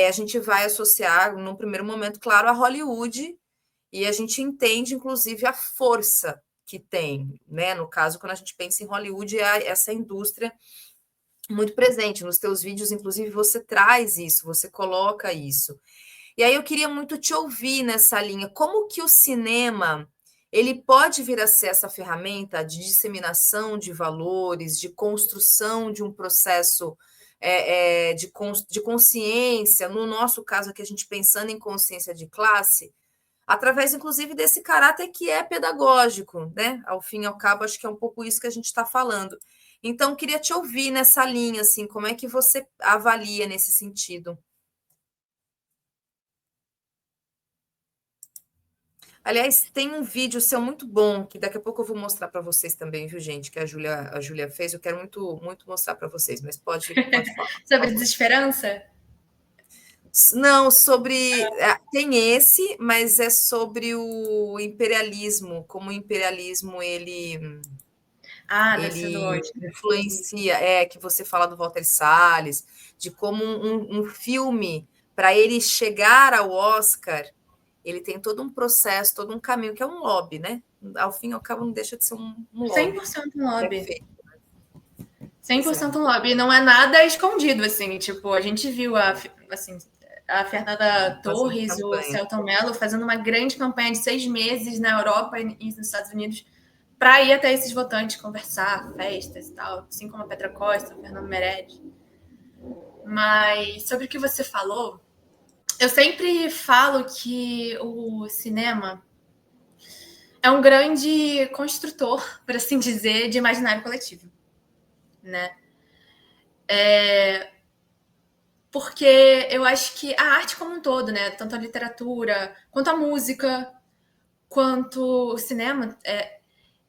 a gente vai associar, num primeiro momento, claro, a Hollywood, e a gente entende, inclusive, a força que tem, né? No caso, quando a gente pensa em Hollywood, essa indústria muito presente. Nos teus vídeos, inclusive, você traz isso, você coloca isso. E aí eu queria muito te ouvir nessa linha. Como que o cinema ele pode vir a ser essa ferramenta de disseminação de valores, de construção de um processo de consciência, no nosso caso aqui, a gente pensando em consciência de classe, através, inclusive, desse caráter que é pedagógico, né? Ao fim e ao cabo, acho que é um pouco isso que a gente está falando. Então, queria te ouvir nessa linha, assim, como é que você avalia nesse sentido? Aliás, tem um vídeo seu muito bom, que daqui a pouco eu vou mostrar para vocês também, viu, gente? Que a Júlia fez. Eu quero muito, muito mostrar para vocês, mas pode falar. Sobre desesperança? Não, tem esse, mas é sobre o imperialismo, como o imperialismo ele Deve ser do hoje. influencia, que você fala do Walter Salles, de como um filme, para ele chegar ao Oscar, ele tem todo um processo, todo um caminho, que é um lobby, né? Ao fim e ao cabo, não deixa de ser um lobby. 100% um lobby. 100% um lobby. Não é nada escondido, assim. Tipo, a gente viu a Fernanda Torres, o Selton Mello, fazendo uma grande campanha de 6 meses na Europa e nos Estados Unidos para ir até esses votantes conversar, festas e tal, assim como a Petra Costa, o Fernando Meirelles. Mas sobre o que você falou, eu sempre falo que o cinema é um grande construtor, por assim dizer, de imaginário coletivo, né? Porque eu acho que a arte como um todo, né? Tanto a literatura, quanto a música, quanto o cinema,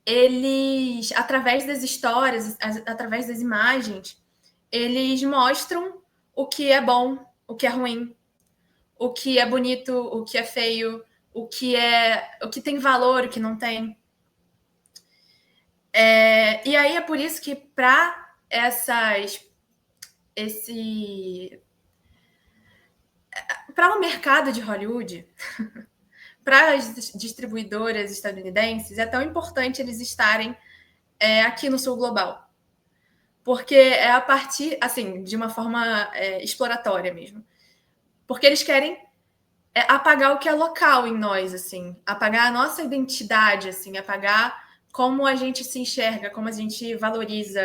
eles, através das histórias, através das imagens, eles mostram o que é bom, o que é ruim, o que é bonito, o que é feio, o que tem valor, o que não tem. E aí é por isso que para o mercado de Hollywood, para as distribuidoras estadunidenses, é tão importante eles estarem aqui no sul global. Porque é a partir, assim, de uma forma exploratória mesmo. Porque eles querem apagar o que é local em nós, assim, apagar a nossa identidade, assim, apagar como a gente se enxerga, como a gente valoriza,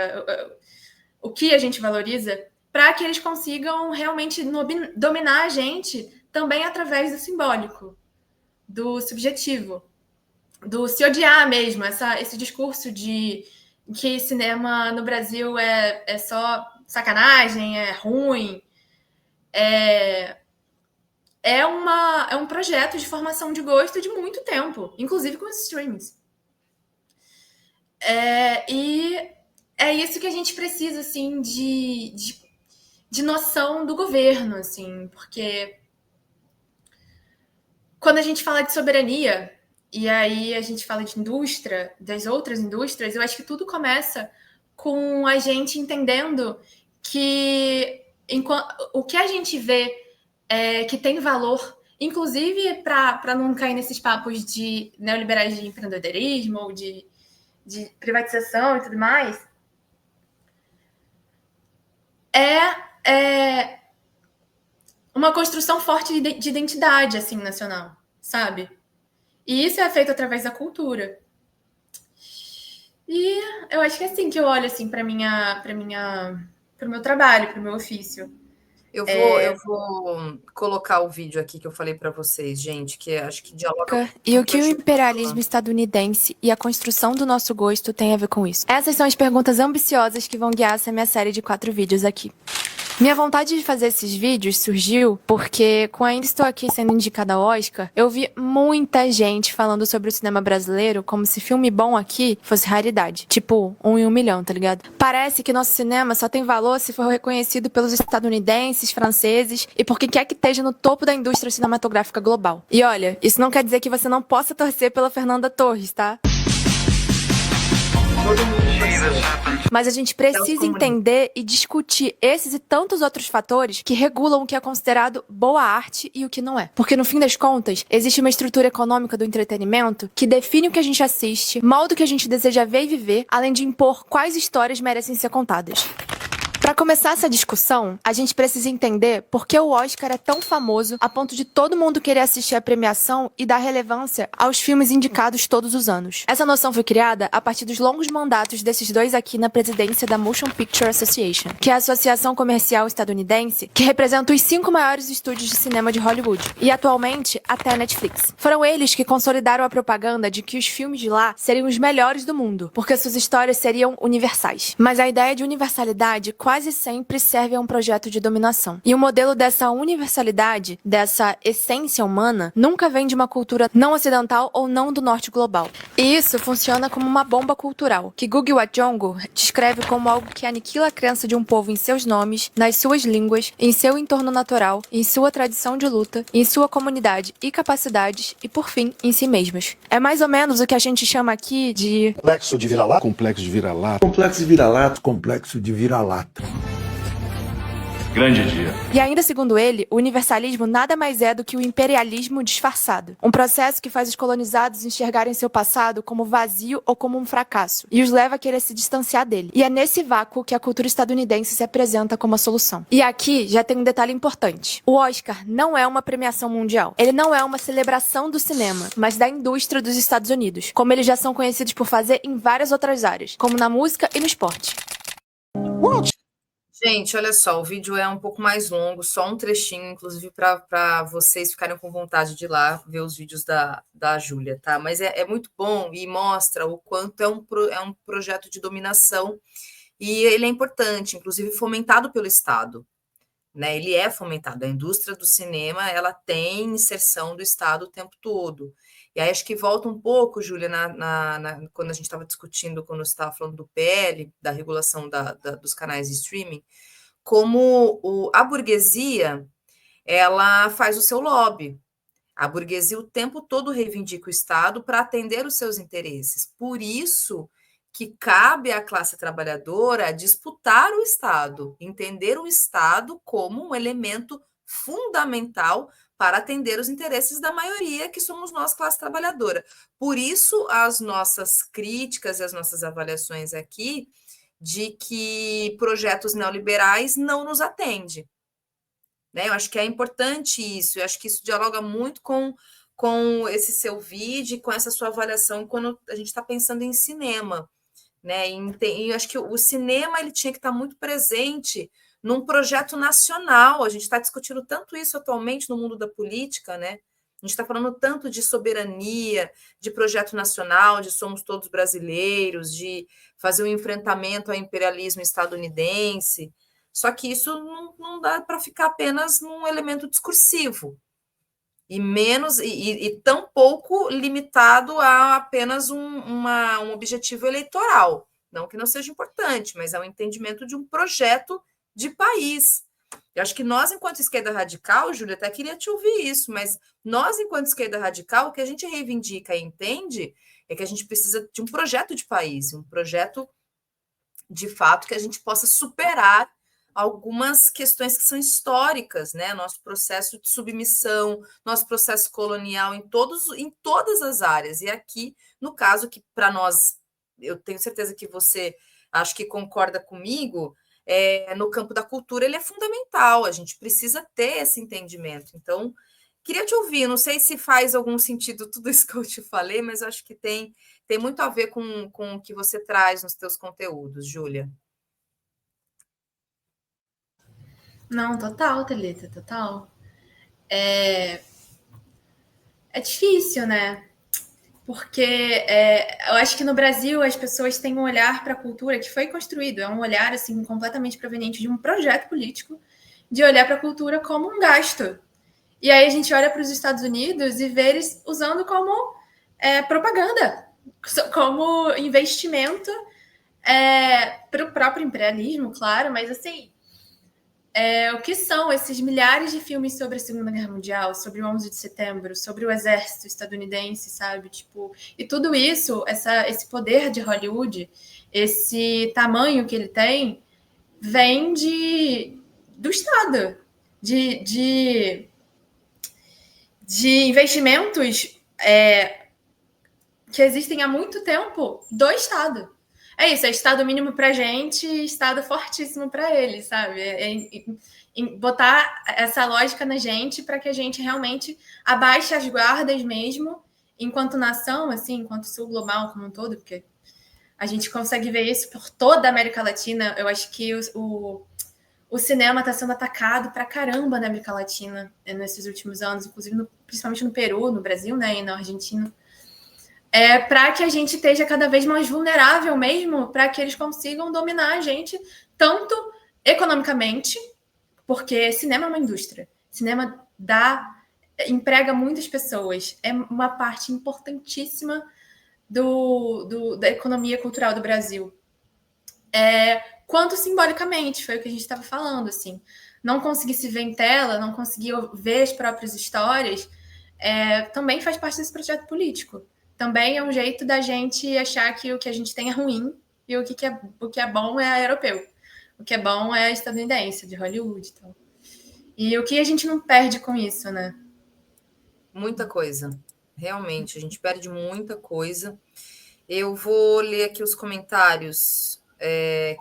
o que a gente valoriza, para que eles consigam realmente dominar a gente também através do simbólico, do subjetivo, do se odiar mesmo, esse discurso de que cinema no Brasil é só sacanagem, é ruim, é um projeto de formação de gosto de muito tempo, inclusive com os streamings. E é isso que a gente precisa, assim, de noção do governo, assim, porque quando a gente fala de soberania, e aí a gente fala de indústria, das outras indústrias, eu acho que tudo começa com a gente entendendo que o que a gente vê que tem valor, inclusive para não cair nesses papos de neoliberais de empreendedorismo ou de privatização e tudo mais, é uma construção forte de identidade, assim, nacional, sabe? E isso é feito através da cultura. E eu acho que é assim que eu olho, assim, para o meu trabalho, para o meu ofício. Eu vou colocar o vídeo aqui que eu falei para vocês, gente, que acho que dialoga. E o que o imperialismo estadunidense e a construção do nosso gosto tem a ver com isso? Essas são as perguntas ambiciosas que vão guiar essa minha série de 4 vídeos aqui. Minha vontade de fazer esses vídeos surgiu porque, com Ainda Estou Aqui sendo indicada ao Oscar, eu vi muita gente falando sobre o cinema brasileiro como se filme bom aqui fosse raridade. Tipo, 1 em 1 milhão, tá ligado? Parece que nosso cinema só tem valor se for reconhecido pelos estadunidenses, franceses e por quem quer que esteja no topo da indústria cinematográfica global. E olha, isso não quer dizer que você não possa torcer pela Fernanda Torres, tá? Todo mundo pode Mas a gente precisa entender e discutir esses e tantos outros fatores que regulam o que é considerado boa arte e o que não é. Porque no fim das contas, existe uma estrutura econômica do entretenimento que define o que a gente assiste, molda o que a gente deseja ver e viver, além de impor quais histórias merecem ser contadas. Para começar essa discussão, a gente precisa entender por que o Oscar é tão famoso a ponto de todo mundo querer assistir a premiação e dar relevância aos filmes indicados todos os anos. Essa noção foi criada a partir dos longos mandatos desses dois aqui na presidência da Motion Picture Association, que é a associação comercial estadunidense que representa os 5 maiores estúdios de cinema de Hollywood, e atualmente até a Netflix. Foram eles que consolidaram a propaganda de que os filmes de lá seriam os melhores do mundo, porque suas histórias seriam universais. Mas a ideia de universalidade quase sempre serve a um projeto de dominação. E o modelo dessa universalidade, dessa essência humana, nunca vem de uma cultura não ocidental ou não do norte global. E isso funciona como uma bomba cultural, que Ngugi wa Thiong'o descreve como algo que aniquila a crença de um povo em seus nomes, nas suas línguas, em seu entorno natural, em sua tradição de luta, em sua comunidade e capacidades e, por fim, em si mesmos. É mais ou menos o que a gente chama aqui de complexo de vira-lata, complexo de vira-lata, complexo de vira-lata, complexo de vira-lata. Grande dia. E ainda segundo ele, o universalismo nada mais é do que o imperialismo disfarçado. Um processo que faz os colonizados enxergarem seu passado como vazio ou como um fracasso, e os leva a querer se distanciar dele. E é nesse vácuo que a cultura estadunidense se apresenta como a solução. E aqui já tem um detalhe importante. O Oscar não é uma premiação mundial. Ele não é uma celebração do cinema, mas da indústria dos Estados Unidos, como eles já são conhecidos por fazer em várias outras áreas, como na música e no esporte. Gente, olha só, o vídeo é um pouco mais longo, só um trechinho, inclusive para vocês ficarem com vontade de ir lá ver os vídeos da Júlia, tá? Mas é muito bom e mostra o quanto é um projeto de dominação e ele é importante, inclusive fomentado pelo Estado, né? Ele é fomentado, a indústria do cinema, ela tem inserção do Estado o tempo todo. E aí acho que volta um pouco, Júlia, quando a gente estava discutindo, quando você estava falando do PL, da regulação dos canais de streaming, como a burguesia, ela faz o seu lobby. A burguesia o tempo todo reivindica o Estado para atender os seus interesses. Por isso que cabe à classe trabalhadora disputar o Estado, entender o Estado como um elemento fundamental para atender os interesses da maioria, que somos nós, classe trabalhadora. Por isso, as nossas críticas e as nossas avaliações aqui de que projetos neoliberais não nos atendem. Né? Eu acho que é importante isso, eu acho que isso dialoga muito com esse seu vídeo, com essa sua avaliação quando a gente está pensando em cinema. Né? E eu acho que o cinema ele tinha que estar muito presente num projeto nacional. A gente está discutindo tanto isso atualmente no mundo da política, né? A gente está falando tanto de soberania, de projeto nacional, de somos todos brasileiros, de fazer um enfrentamento ao imperialismo estadunidense. Só que isso não dá para ficar apenas num elemento discursivo. E tão pouco limitado a apenas um objetivo eleitoral. Não que não seja importante, mas é o entendimento de um projeto de país. Eu acho que nós, enquanto esquerda radical, Júlia, até queria te ouvir isso, mas nós, enquanto esquerda radical, o que a gente reivindica e entende é que a gente precisa de um projeto de país, um projeto de fato que a gente possa superar algumas questões que são históricas, né? Nosso processo de submissão, nosso processo colonial em todas as áreas. E aqui, no caso, que para nós, eu tenho certeza que você acho que concorda comigo, no campo da cultura ele é fundamental, a gente precisa ter esse entendimento. Então, queria te ouvir, não sei se faz algum sentido tudo isso que eu te falei, mas eu acho que tem muito a ver com o que você traz nos teus conteúdos, Júlia. Não, total, Thalita, total. É difícil, né? porque eu acho que no Brasil as pessoas têm um olhar para a cultura que foi construído, é um olhar assim completamente proveniente de um projeto político de olhar para a cultura como um gasto. E aí a gente olha para os Estados Unidos e vê eles usando como propaganda, como investimento para o próprio imperialismo, claro, mas assim, o que são esses milhares de filmes sobre a Segunda Guerra Mundial, sobre o 11 de setembro, sobre o exército estadunidense, sabe? Tipo, e tudo isso, esse poder de Hollywood, esse tamanho que ele tem, vem do Estado, de investimentos que existem há muito tempo do Estado. É isso, é Estado mínimo para gente, Estado fortíssimo para ele, sabe? Botar essa lógica na gente para que a gente realmente abaixe as guardas mesmo, enquanto nação, assim, enquanto sul global como um todo, porque a gente consegue ver isso por toda a América Latina. Eu acho que o cinema está sendo atacado pra caramba na América Latina nesses últimos anos, inclusive principalmente no Peru, no Brasil, né, e na Argentina. Para que a gente esteja cada vez mais vulnerável mesmo, para que eles consigam dominar a gente, tanto economicamente, porque cinema é uma indústria. Cinema emprega muitas pessoas. É uma parte importantíssima da economia cultural do Brasil. Quanto simbolicamente, foi o que a gente estava falando, assim. Não conseguir se ver em tela, não conseguir ver as próprias histórias, também faz parte desse projeto político. Também é um jeito da gente achar que o que a gente tem é ruim e o que é bom é europeu. O que é bom é estadunidense, de Hollywood. Então. E o que a gente não perde com isso, né? Muita coisa. Realmente, a gente perde muita coisa. Eu vou ler aqui os comentários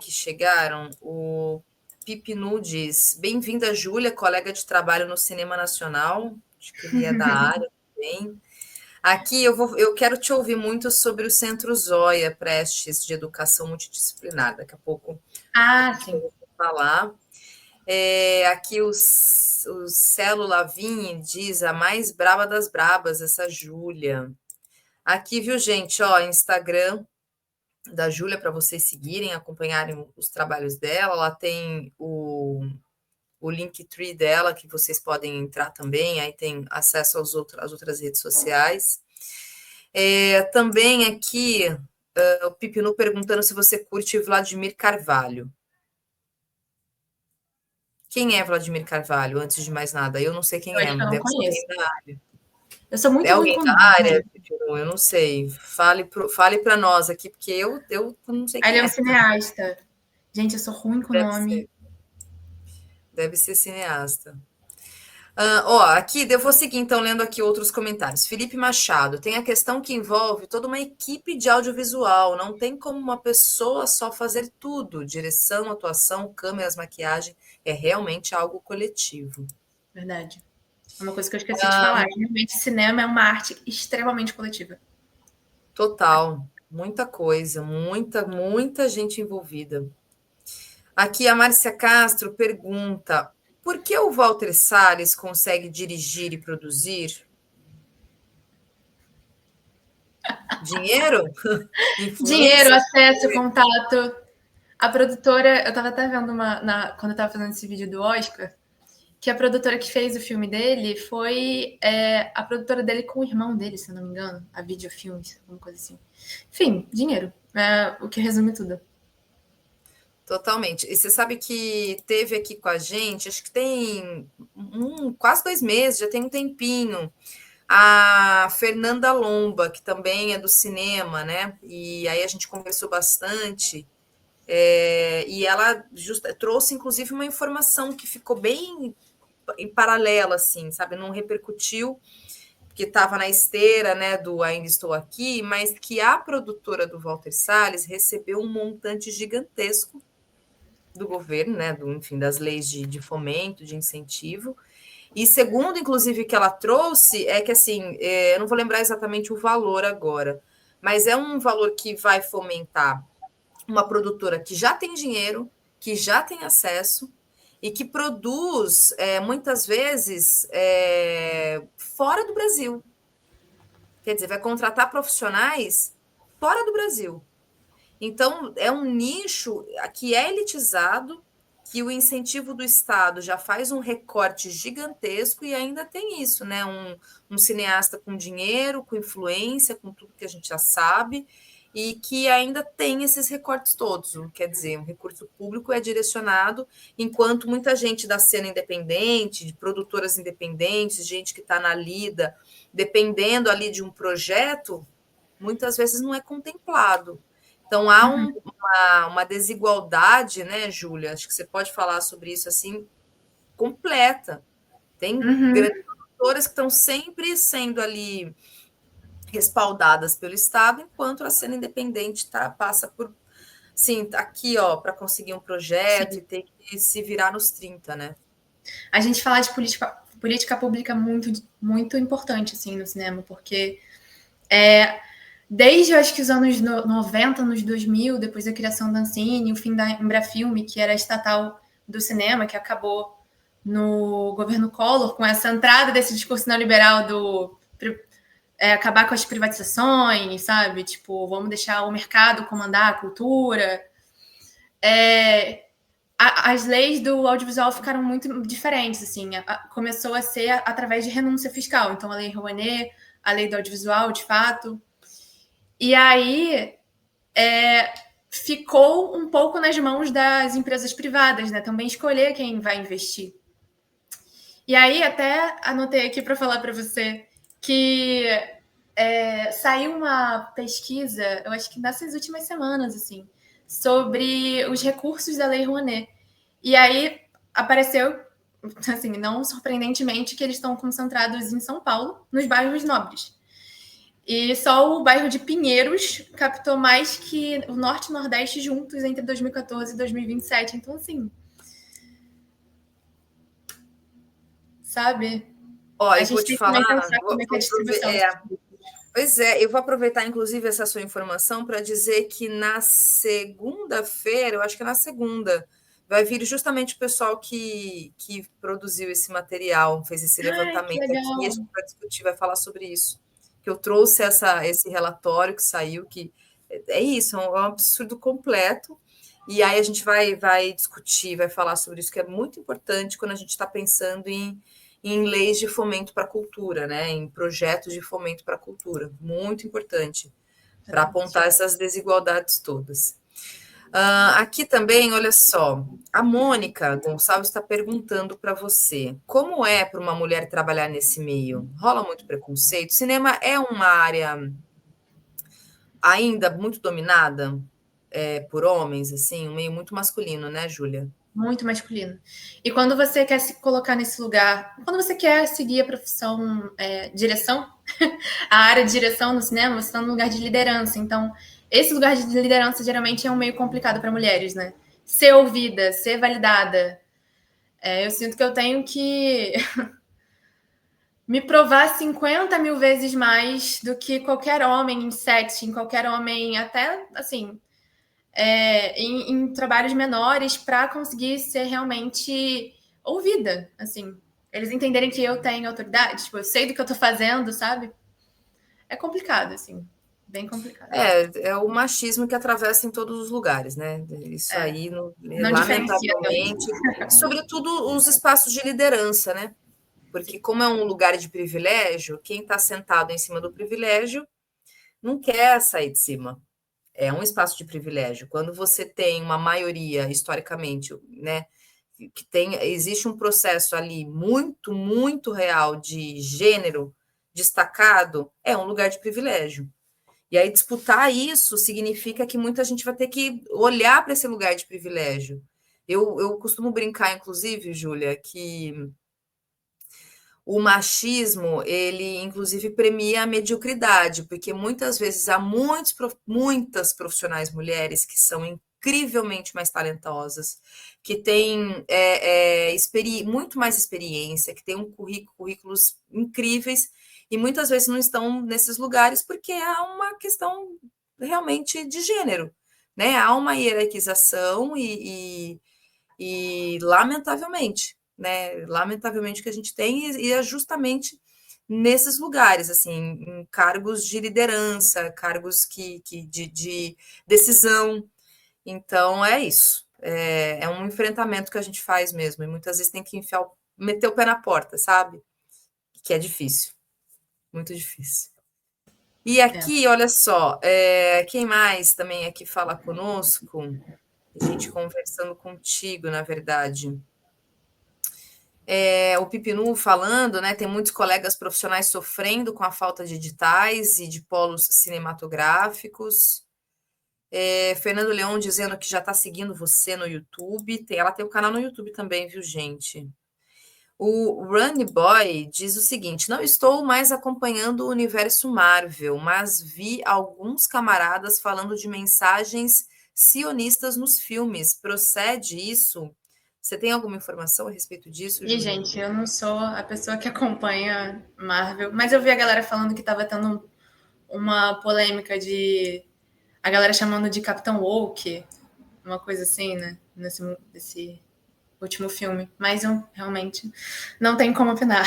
que chegaram. O Pipinu diz: bem-vinda, Júlia, colega de trabalho no Cinema Nacional. Acho que ele é da área também. Aqui eu quero te ouvir muito sobre o Centro Zóia Prestes de Educação Multidisciplinar. Daqui a pouco Sim. eu vou falar. Aqui o Celo Lavigne diz: a mais braba das brabas, essa Júlia. Aqui, viu, gente? Ó, Instagram da Júlia para vocês seguirem, acompanharem os trabalhos dela. Ela tem o Linktree dela, que vocês podem entrar também, aí tem acesso às outras redes sociais. Também aqui, o Pipinu perguntando se você curte Vladimir Carvalho. Quem é Vladimir Carvalho, antes de mais nada? Eu não sei quem é, Eu não deve ser conheço. alguém da área. Eu sou muito É alguém ruim da com área, Pipinu? Eu não sei. Fale para nós aqui, porque eu não sei quem Ele é é. um cineasta. Gente, eu sou ruim com o nome. Deve ser cineasta. Aqui, eu vou seguir então lendo aqui outros comentários. Felipe Machado, tem a questão que envolve toda uma equipe de audiovisual, não tem como uma pessoa só fazer tudo, direção, atuação, câmeras, maquiagem, é realmente algo coletivo. Verdade. É uma coisa que eu esqueci de falar, que realmente cinema é uma arte extremamente coletiva. Total, muita coisa, muita gente envolvida. Aqui a Márcia Castro pergunta: por que o Walter Salles consegue dirigir e produzir? Dinheiro? Dinheiro, acesso, contato. A produtora, eu estava até vendo quando eu estava fazendo esse vídeo do Oscar, que a produtora que fez o filme dele foi a produtora dele com o irmão dele, se eu não me engano, a Videofilmes, alguma coisa assim. Enfim, dinheiro. O que resume tudo. Totalmente. E você sabe que teve aqui com a gente, acho que tem quase 2 meses, já tem um tempinho, a Fernanda Lomba, que também é do cinema, né? E aí a gente conversou bastante, e ela trouxe, inclusive, uma informação que ficou bem em paralelo, assim, sabe? Não repercutiu, porque estava na esteira, né, do Ainda Estou Aqui, mas que a produtora do Walter Salles recebeu um montante gigantesco do governo, né, enfim, das leis de fomento, de incentivo. E segundo, inclusive, que ela trouxe, é que, assim, eu não vou lembrar exatamente o valor agora, mas é um valor que vai fomentar uma produtora que já tem dinheiro, que já tem acesso e que produz, muitas vezes, fora do Brasil. Quer dizer, vai contratar profissionais fora do Brasil. Então, é um nicho que é elitizado, que o incentivo do Estado já faz um recorte gigantesco e ainda tem isso, né? Um cineasta com dinheiro, com influência, com tudo que a gente já sabe, e que ainda tem esses recortes todos. Quer dizer, o recurso público é direcionado, enquanto muita gente da cena independente, de produtoras independentes, gente que está na lida, dependendo ali de um projeto, muitas vezes não é contemplado. Então, há uma desigualdade, né, Júlia? Acho que você pode falar sobre isso assim, completa. Tem grandes produtoras que estão sempre sendo ali respaldadas pelo Estado, enquanto a cena independente passa por, sim, tá aqui, ó, para conseguir um projeto e ter que se virar nos 30, né? A gente falar de política pública é muito, muito importante, assim, no cinema, porque desde, eu acho que os anos 90, anos 2000, depois da criação da Ancine, o fim da Embrafilme, que era a estatal do cinema, que acabou no governo Collor, com essa entrada desse discurso neoliberal do acabar com as privatizações, sabe? Tipo, vamos deixar o mercado comandar a cultura. As leis do audiovisual ficaram muito diferentes, assim. Começou a ser através de renúncia fiscal. Então, a Lei Rouanet, a Lei do Audiovisual, de fato. E aí, ficou um pouco nas mãos das empresas privadas, né? Também escolher quem vai investir. E aí, até anotei aqui para falar para você que saiu uma pesquisa, eu acho que nessas últimas semanas, assim, sobre os recursos da Lei Rouanet. E aí apareceu, assim, não surpreendentemente, que eles estão concentrados em São Paulo, nos bairros nobres. E só o bairro de Pinheiros captou mais que o Norte e o Nordeste juntos entre 2014 e 2027. Então, assim, sabe? Ó, eu gente vou te tem que falar, também pensar como é que é a distribuição. Pois é, eu vou aproveitar, inclusive, essa sua informação para dizer que na segunda-feira, eu acho que é na segunda, vai vir justamente o pessoal que produziu esse material, fez esse levantamento aqui, a gente vai discutir, vai falar sobre isso. Que eu trouxe esse relatório que saiu, que é isso, é um absurdo completo, e aí a gente vai discutir, vai falar sobre isso, que é muito importante quando a gente está pensando em leis de fomento para a cultura, né? Em projetos de fomento para a cultura. Muito importante para apontar essas desigualdades todas. Aqui também, olha só, a Mônica Gonçalves está perguntando para você, como é para uma mulher trabalhar nesse meio? Rola muito preconceito? Cinema é uma área ainda muito dominada por homens, assim, um meio muito masculino, né, Júlia? Muito masculino. E quando você quer se colocar nesse lugar, quando você quer seguir a profissão direção, a área de direção no cinema, você está no lugar de liderança. Então, esse lugar de liderança geralmente é um meio complicado para mulheres, né? Ser ouvida, ser validada. Eu sinto que eu tenho que me provar 50 mil vezes mais do que qualquer homem em set, em qualquer homem, até assim, em trabalhos menores, para conseguir ser realmente ouvida, assim. Eles entenderem que eu tenho autoridade, tipo, eu sei do que eu tô fazendo, sabe? É complicado, assim. Bem complicado. É o machismo que atravessa em todos os lugares, né? Isso aí, lamentavelmente, sobretudo os espaços de liderança, né? Porque como é um lugar de privilégio, quem está sentado em cima do privilégio não quer sair de cima. É um espaço de privilégio. Quando você tem uma maioria, historicamente, né, existe um processo ali muito, muito real de gênero destacado, é um lugar de privilégio. E aí disputar isso significa que muita gente vai ter que olhar para esse lugar de privilégio. Eu costumo brincar, inclusive, Júlia, que o machismo, ele inclusive premia a mediocridade, porque muitas vezes há muitas profissionais mulheres que são incrivelmente mais talentosas, que têm muito mais experiência, que têm currículos incríveis, e muitas vezes não estão nesses lugares porque há uma questão realmente de gênero, né? Há uma hierarquização e lamentavelmente, né? Lamentavelmente que a gente tem, e é justamente nesses lugares, assim, em cargos de liderança, cargos de decisão. Então, é isso. É um enfrentamento que a gente faz mesmo, e muitas vezes tem que meter o pé na porta, sabe? Que é difícil, muito difícil. E aqui, olha só, quem mais também aqui fala conosco? A gente conversando contigo, na verdade. O Pipinu falando, né? Tem muitos colegas profissionais sofrendo com a falta de editais e de polos cinematográficos. Fernando Leão dizendo que já está seguindo você no YouTube. Ela tem um canal no YouTube também, viu, gente? O Runny Boy diz o seguinte: não estou mais acompanhando o universo Marvel, mas vi alguns camaradas falando de mensagens sionistas nos filmes. Procede isso? Você tem alguma informação a respeito disso, E, Júlia? gente, eu não sou a pessoa que acompanha Marvel, mas eu vi a galera falando que estava tendo uma polêmica de a galera chamando de Capitão Woke, uma coisa assim, né? Nesse último filme. Mas eu realmente não tenho como opinar,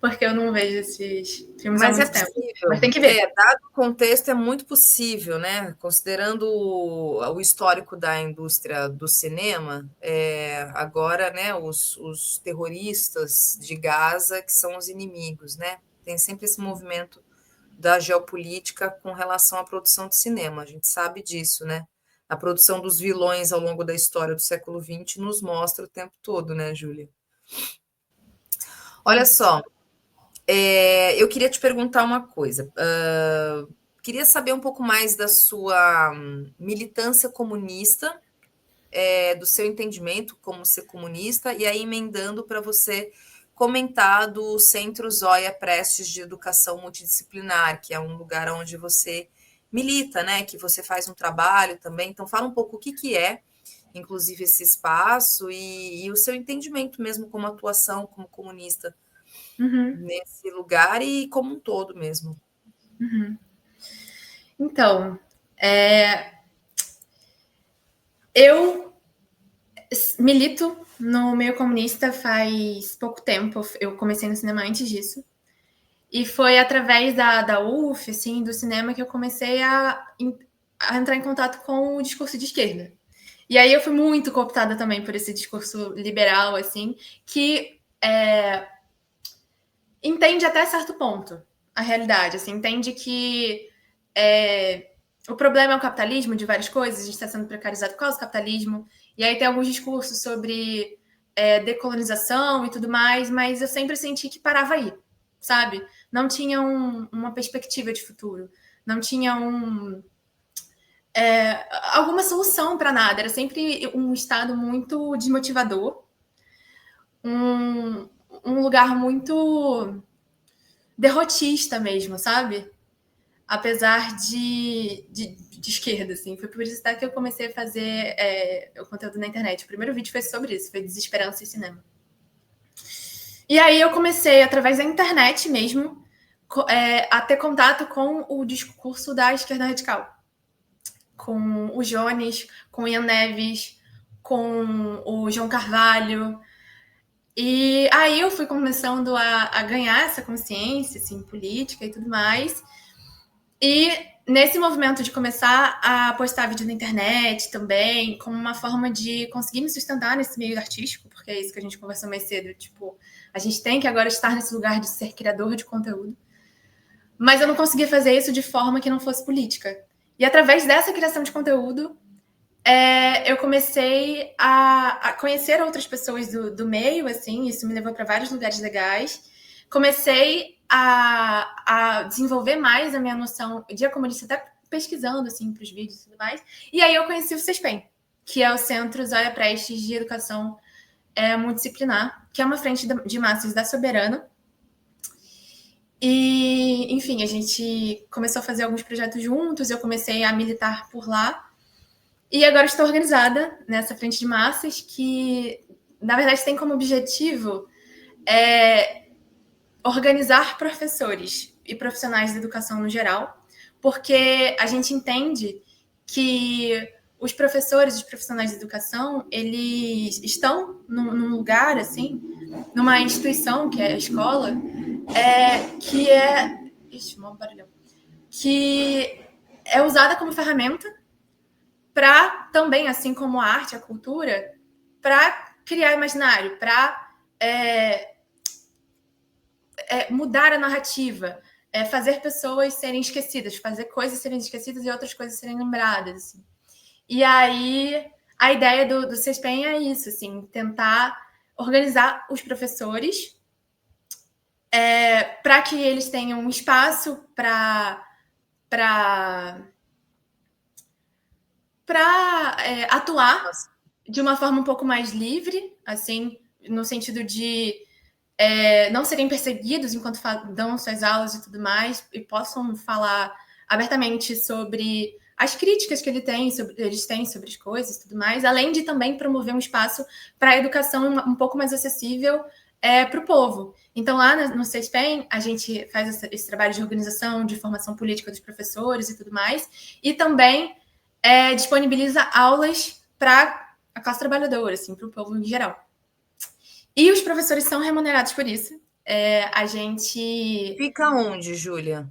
porque eu não vejo esses filmes há Mas é muito tempo. possível. Mas tem que ver. Dado o contexto, é muito possível, né? Considerando o histórico da indústria do cinema, agora, né, os terroristas de Gaza, que são os inimigos, né? Tem sempre esse movimento da geopolítica com relação à produção de cinema. A gente sabe disso, né? A produção dos vilões ao longo da história do século XX nos mostra o tempo todo, né, Júlia? Olha só, eu queria te perguntar uma coisa. Queria saber um pouco mais da sua militância comunista, do seu entendimento como ser comunista, e aí emendando para você comentar do Centro Zóia Prestes de Educação Multidisciplinar, que é um lugar onde você milita, né? Que você faz um trabalho também. Então, fala um pouco o que é, inclusive, esse espaço e o seu entendimento mesmo como atuação, como comunista nesse lugar e como um todo mesmo. Então, eu milito no meio comunista faz pouco tempo. Eu comecei no cinema antes disso. E foi através da UF, assim, do cinema, que eu comecei a entrar em contato com o discurso de esquerda. E aí eu fui muito cooptada também por esse discurso liberal, assim, que entende até certo ponto a realidade, assim, entende que o problema é o capitalismo de várias coisas, a gente está sendo precarizado por causa do capitalismo, e aí tem alguns discursos sobre decolonização e tudo mais, mas eu sempre senti que parava aí, sabe? Não tinha uma perspectiva de futuro, não tinha alguma solução para nada, era sempre um estado muito desmotivador, um lugar muito derrotista mesmo, sabe? Apesar de esquerda, assim. Foi por isso até que eu comecei a fazer o conteúdo na internet. O primeiro vídeo foi sobre isso, foi Desesperança e Cinema. E aí eu comecei, através da internet mesmo, a ter contato com o discurso da esquerda radical. Com o Jones, com o Ian Neves, com o João Carvalho. E aí eu fui começando a ganhar essa consciência, assim, política e tudo mais. E nesse movimento de começar a postar vídeo na internet também, como uma forma de conseguir me sustentar nesse meio artístico, porque é isso que a gente conversou mais cedo, tipo, a gente tem que agora estar nesse lugar de ser criador de conteúdo. Mas eu não conseguia fazer isso de forma que não fosse política. E através dessa criação de conteúdo, eu comecei a conhecer outras pessoas do meio, assim, isso me levou para vários lugares legais. Comecei a desenvolver mais a minha noção de comunista, até pesquisando, assim, para os vídeos e tudo mais. E aí eu conheci o CESPEM, que é o Centro Zóia Prestes de Educação Multidisciplinar, que é uma frente de massas da Soberana. E, enfim, a gente começou a fazer alguns projetos juntos, eu comecei a militar por lá. E agora estou organizada nessa frente de massas que, na verdade, tem como objetivo organizar professores e profissionais da educação no geral, porque a gente entende que os professores e os profissionais de educação, eles estão num lugar, assim, numa instituição, que é a escola, que é... Ixi, mó barulhão. Que é usada como ferramenta para também, assim como a arte, a cultura, para criar imaginário, para mudar a narrativa, fazer pessoas serem esquecidas, fazer coisas serem esquecidas e outras coisas serem lembradas. Assim. E aí, a ideia do CESPEN é isso, assim, tentar organizar os professores para que eles tenham um espaço para atuar de uma forma um pouco mais livre, assim, no sentido de não serem perseguidos enquanto dão suas aulas e tudo mais, e possam falar abertamente sobre as críticas que eles têm sobre as coisas e tudo mais, além de também promover um espaço para a educação um pouco mais acessível para o povo. Então, lá no CESPEN, a gente faz esse trabalho de organização, de formação política dos professores e tudo mais, e também disponibiliza aulas para a classe trabalhadora, assim, para o povo em geral. E os professores são remunerados por isso. A gente... Fica onde, Júlia?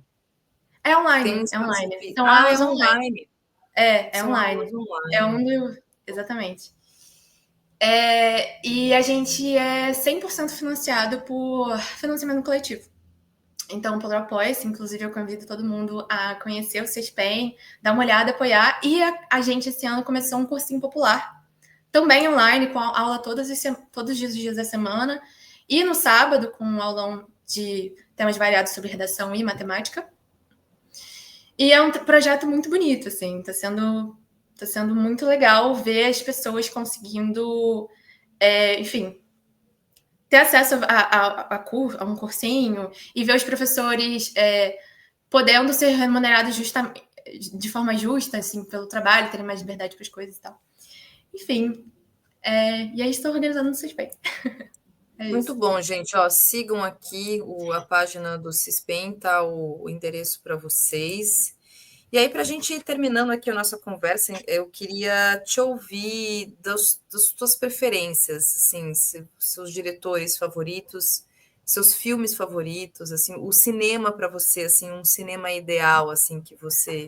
É online, é online. São aulas online. São online. online. Exatamente. E a gente é 100% financiado por financiamento coletivo. Então, pelo Apoia-se, inclusive eu convido todo mundo a conhecer o CESPEN, dar uma olhada, apoiar. E a gente, esse ano, começou um cursinho popular, também online, com aula todos os dias da semana. E no sábado, com um aulão de temas variados sobre redação e matemática. E é um projeto muito bonito, assim. Tá sendo muito legal ver as pessoas conseguindo, enfim, ter acesso a um cursinho e ver os professores podendo ser remunerados de forma justa, assim, pelo trabalho, terem mais liberdade para as coisas e tal. Enfim, e aí estou organizando no CESPEN. Muito bom, gente. Sigam aqui a página do CESPEN, tá o endereço para vocês. E aí, para a gente ir terminando aqui a nossa conversa, eu queria te ouvir das tuas preferências, assim, seus diretores favoritos, seus filmes favoritos, assim, o cinema para você, assim, um cinema ideal, assim, que você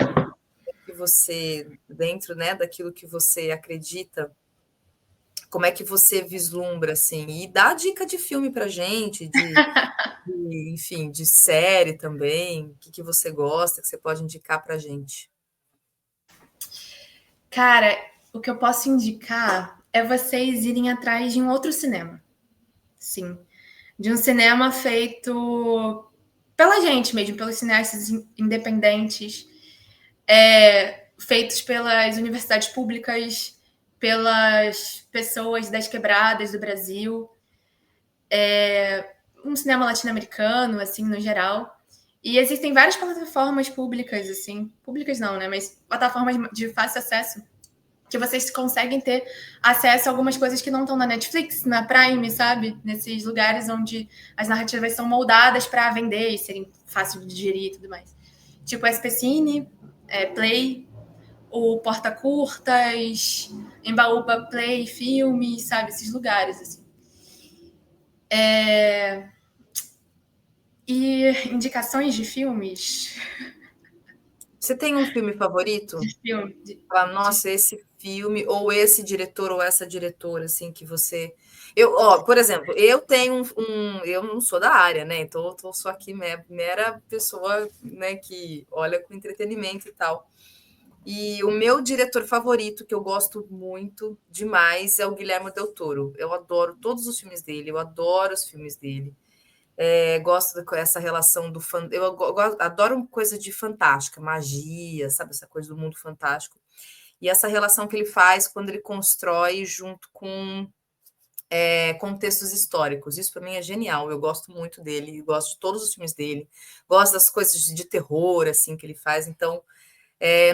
dentro, né, daquilo que você acredita, como é que você vislumbra, assim, e dá dica de filme para gente, enfim, de série também, o que você gosta, que você pode indicar para gente. Cara, o que eu posso indicar é vocês irem atrás de um outro cinema. Sim. De um cinema feito pela gente mesmo, pelos cineastas independentes, feitos pelas universidades públicas, pelas pessoas das quebradas do Brasil, um cinema latino-americano, assim, no geral. E existem várias plataformas públicas, assim, públicas não, né, mas plataformas de fácil acesso, que vocês conseguem ter acesso a algumas coisas que não estão na Netflix, na Prime, sabe? Nesses lugares onde as narrativas são moldadas para vender e serem fáceis de digerir e tudo mais. Tipo SP Cine, Play, o Porta Curtas, Embaúba Play, Filmes, sabe? Esses lugares, assim. E indicações de filmes... Você tem um filme favorito? Nossa, esse filme, ou esse diretor, ou essa diretora, assim, que você... por exemplo, eu tenho eu não sou da área, né? Então, eu sou aqui mera pessoa, né, que olha com entretenimento e tal. E o meu diretor favorito, que eu gosto muito demais, é o Guilherme Del Toro. Eu adoro todos os filmes dele, eu adoro os filmes dele. Gosto dessa relação do eu adoro coisa de fantástica, magia, sabe, essa coisa do mundo fantástico, e essa relação que ele faz quando ele constrói junto com contextos históricos. Isso para mim é genial, eu gosto muito dele, gosto de todos os filmes dele, gosto das coisas de terror assim que ele faz. Então,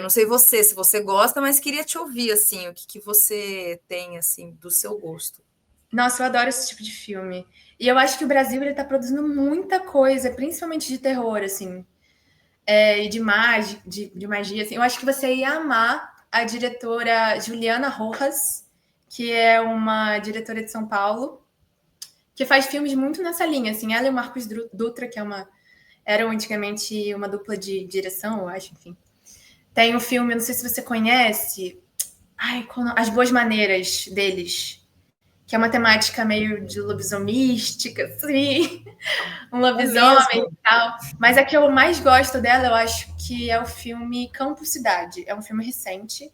não sei se você gosta, mas queria te ouvir, assim, o que você tem, assim, do seu gosto. Nossa, eu adoro esse tipo de filme. E eu acho que o Brasil está produzindo muita coisa, principalmente de terror, assim, e de magia, assim. Eu acho que você ia amar a diretora Juliana Rojas, que é uma diretora de São Paulo, que faz filmes muito nessa linha, assim. Ela e o Marcos Dutra, que eram antigamente uma dupla de direção, eu acho, enfim. Tem um filme, não sei se você conhece, As Boas Maneiras deles, que é uma temática meio de lobisomística, assim, um lobisomem e tal. Mas a que eu mais gosto dela, eu acho que é o filme Campo Cidade. É um filme recente,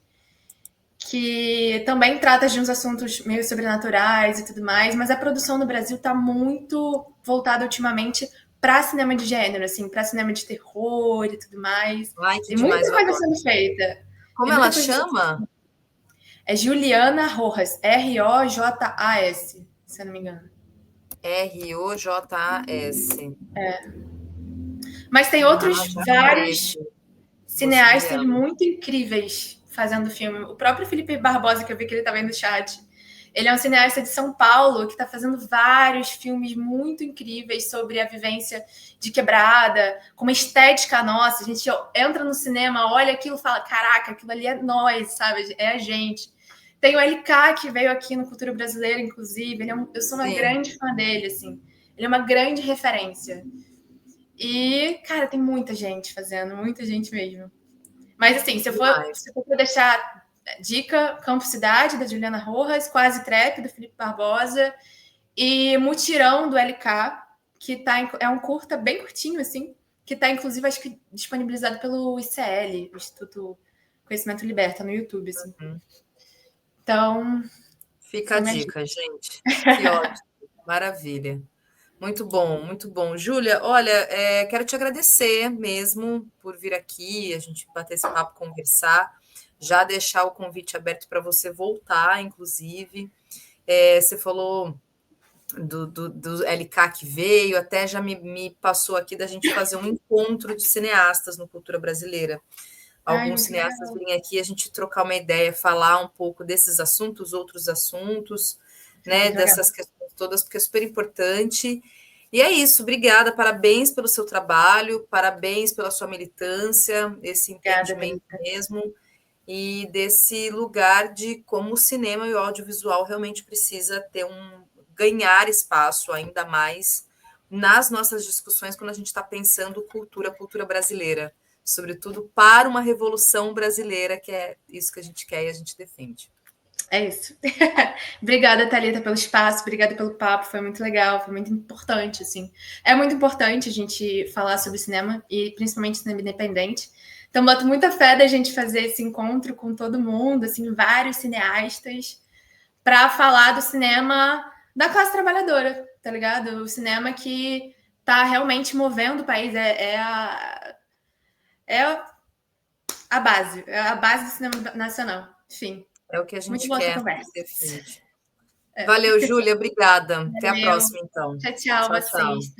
que também trata de uns assuntos meio sobrenaturais e tudo mais, mas a produção no Brasil está muito voltada ultimamente para cinema de gênero, assim, para cinema de terror e tudo mais. Ai, que Tem demais, muita eu coisa adoro. sendo feita. Como Tem ela muita coisa sendo chama? É Juliana Rojas, Rojas, se eu não me engano. Rojas. Mas tem outros Já vários teve. Vou seguir cineastas ela. muito incríveis fazendo filme. O próprio Felipe Barbosa, que eu vi que ele estava aí no chat, ele é um cineasta de São Paulo que está fazendo vários filmes muito incríveis sobre a vivência de quebrada, com uma estética nossa. A gente entra no cinema, olha aquilo e fala, caraca, aquilo ali é nós, sabe? É a gente. Tem o LK, que veio aqui no Cultura Brasileira, inclusive. Eu sou uma grande fã dele, assim. Ele é uma grande referência. E, cara, tem muita gente fazendo, muita gente mesmo. Mas, assim, se eu for deixar dica, Campo Cidade, da Juliana Rojas, Quase Trap, do Felipe Barbosa, e Mutirão, do LK, que é um curta bem curtinho, assim, que está, inclusive, acho que disponibilizado pelo ICL, Instituto Conhecimento Liberta, no YouTube, assim. Então... Fica a dica, gente. Que ótimo. Maravilha. Muito bom, muito bom. Júlia, olha, quero te agradecer mesmo por vir aqui, a gente bater esse papo, conversar, já deixar o convite aberto para você voltar, inclusive. Você falou do LK que veio, até já me passou aqui da gente fazer um encontro de cineastas no Cultura Brasileira. Alguns cineastas virem aqui, a gente trocar uma ideia, falar um pouco desses assuntos, outros assuntos, né, dessas questões todas, porque é super importante. E é isso, obrigada, parabéns pelo seu trabalho, parabéns pela sua militância, esse entendimento mesmo, e desse lugar de como o cinema e o audiovisual realmente precisa ganhar espaço ainda mais nas nossas discussões quando a gente está pensando cultura brasileira, sobretudo para uma revolução brasileira, que é isso que a gente quer e a gente defende. É isso. Obrigada, Thalita, pelo espaço, obrigada pelo papo, foi muito legal, foi muito importante, assim. É muito importante a gente falar sobre cinema, e principalmente cinema independente. Então, boto muita fé da gente fazer esse encontro com todo mundo, assim, vários cineastas, para falar do cinema da classe trabalhadora, tá ligado? O cinema que tá realmente movendo o país, é a base do cinema nacional. Enfim. É o que a gente muito boa quer. Conversa. Valeu, Júlia, obrigada. Até a Valeu. próxima, então. Tchau, vocês.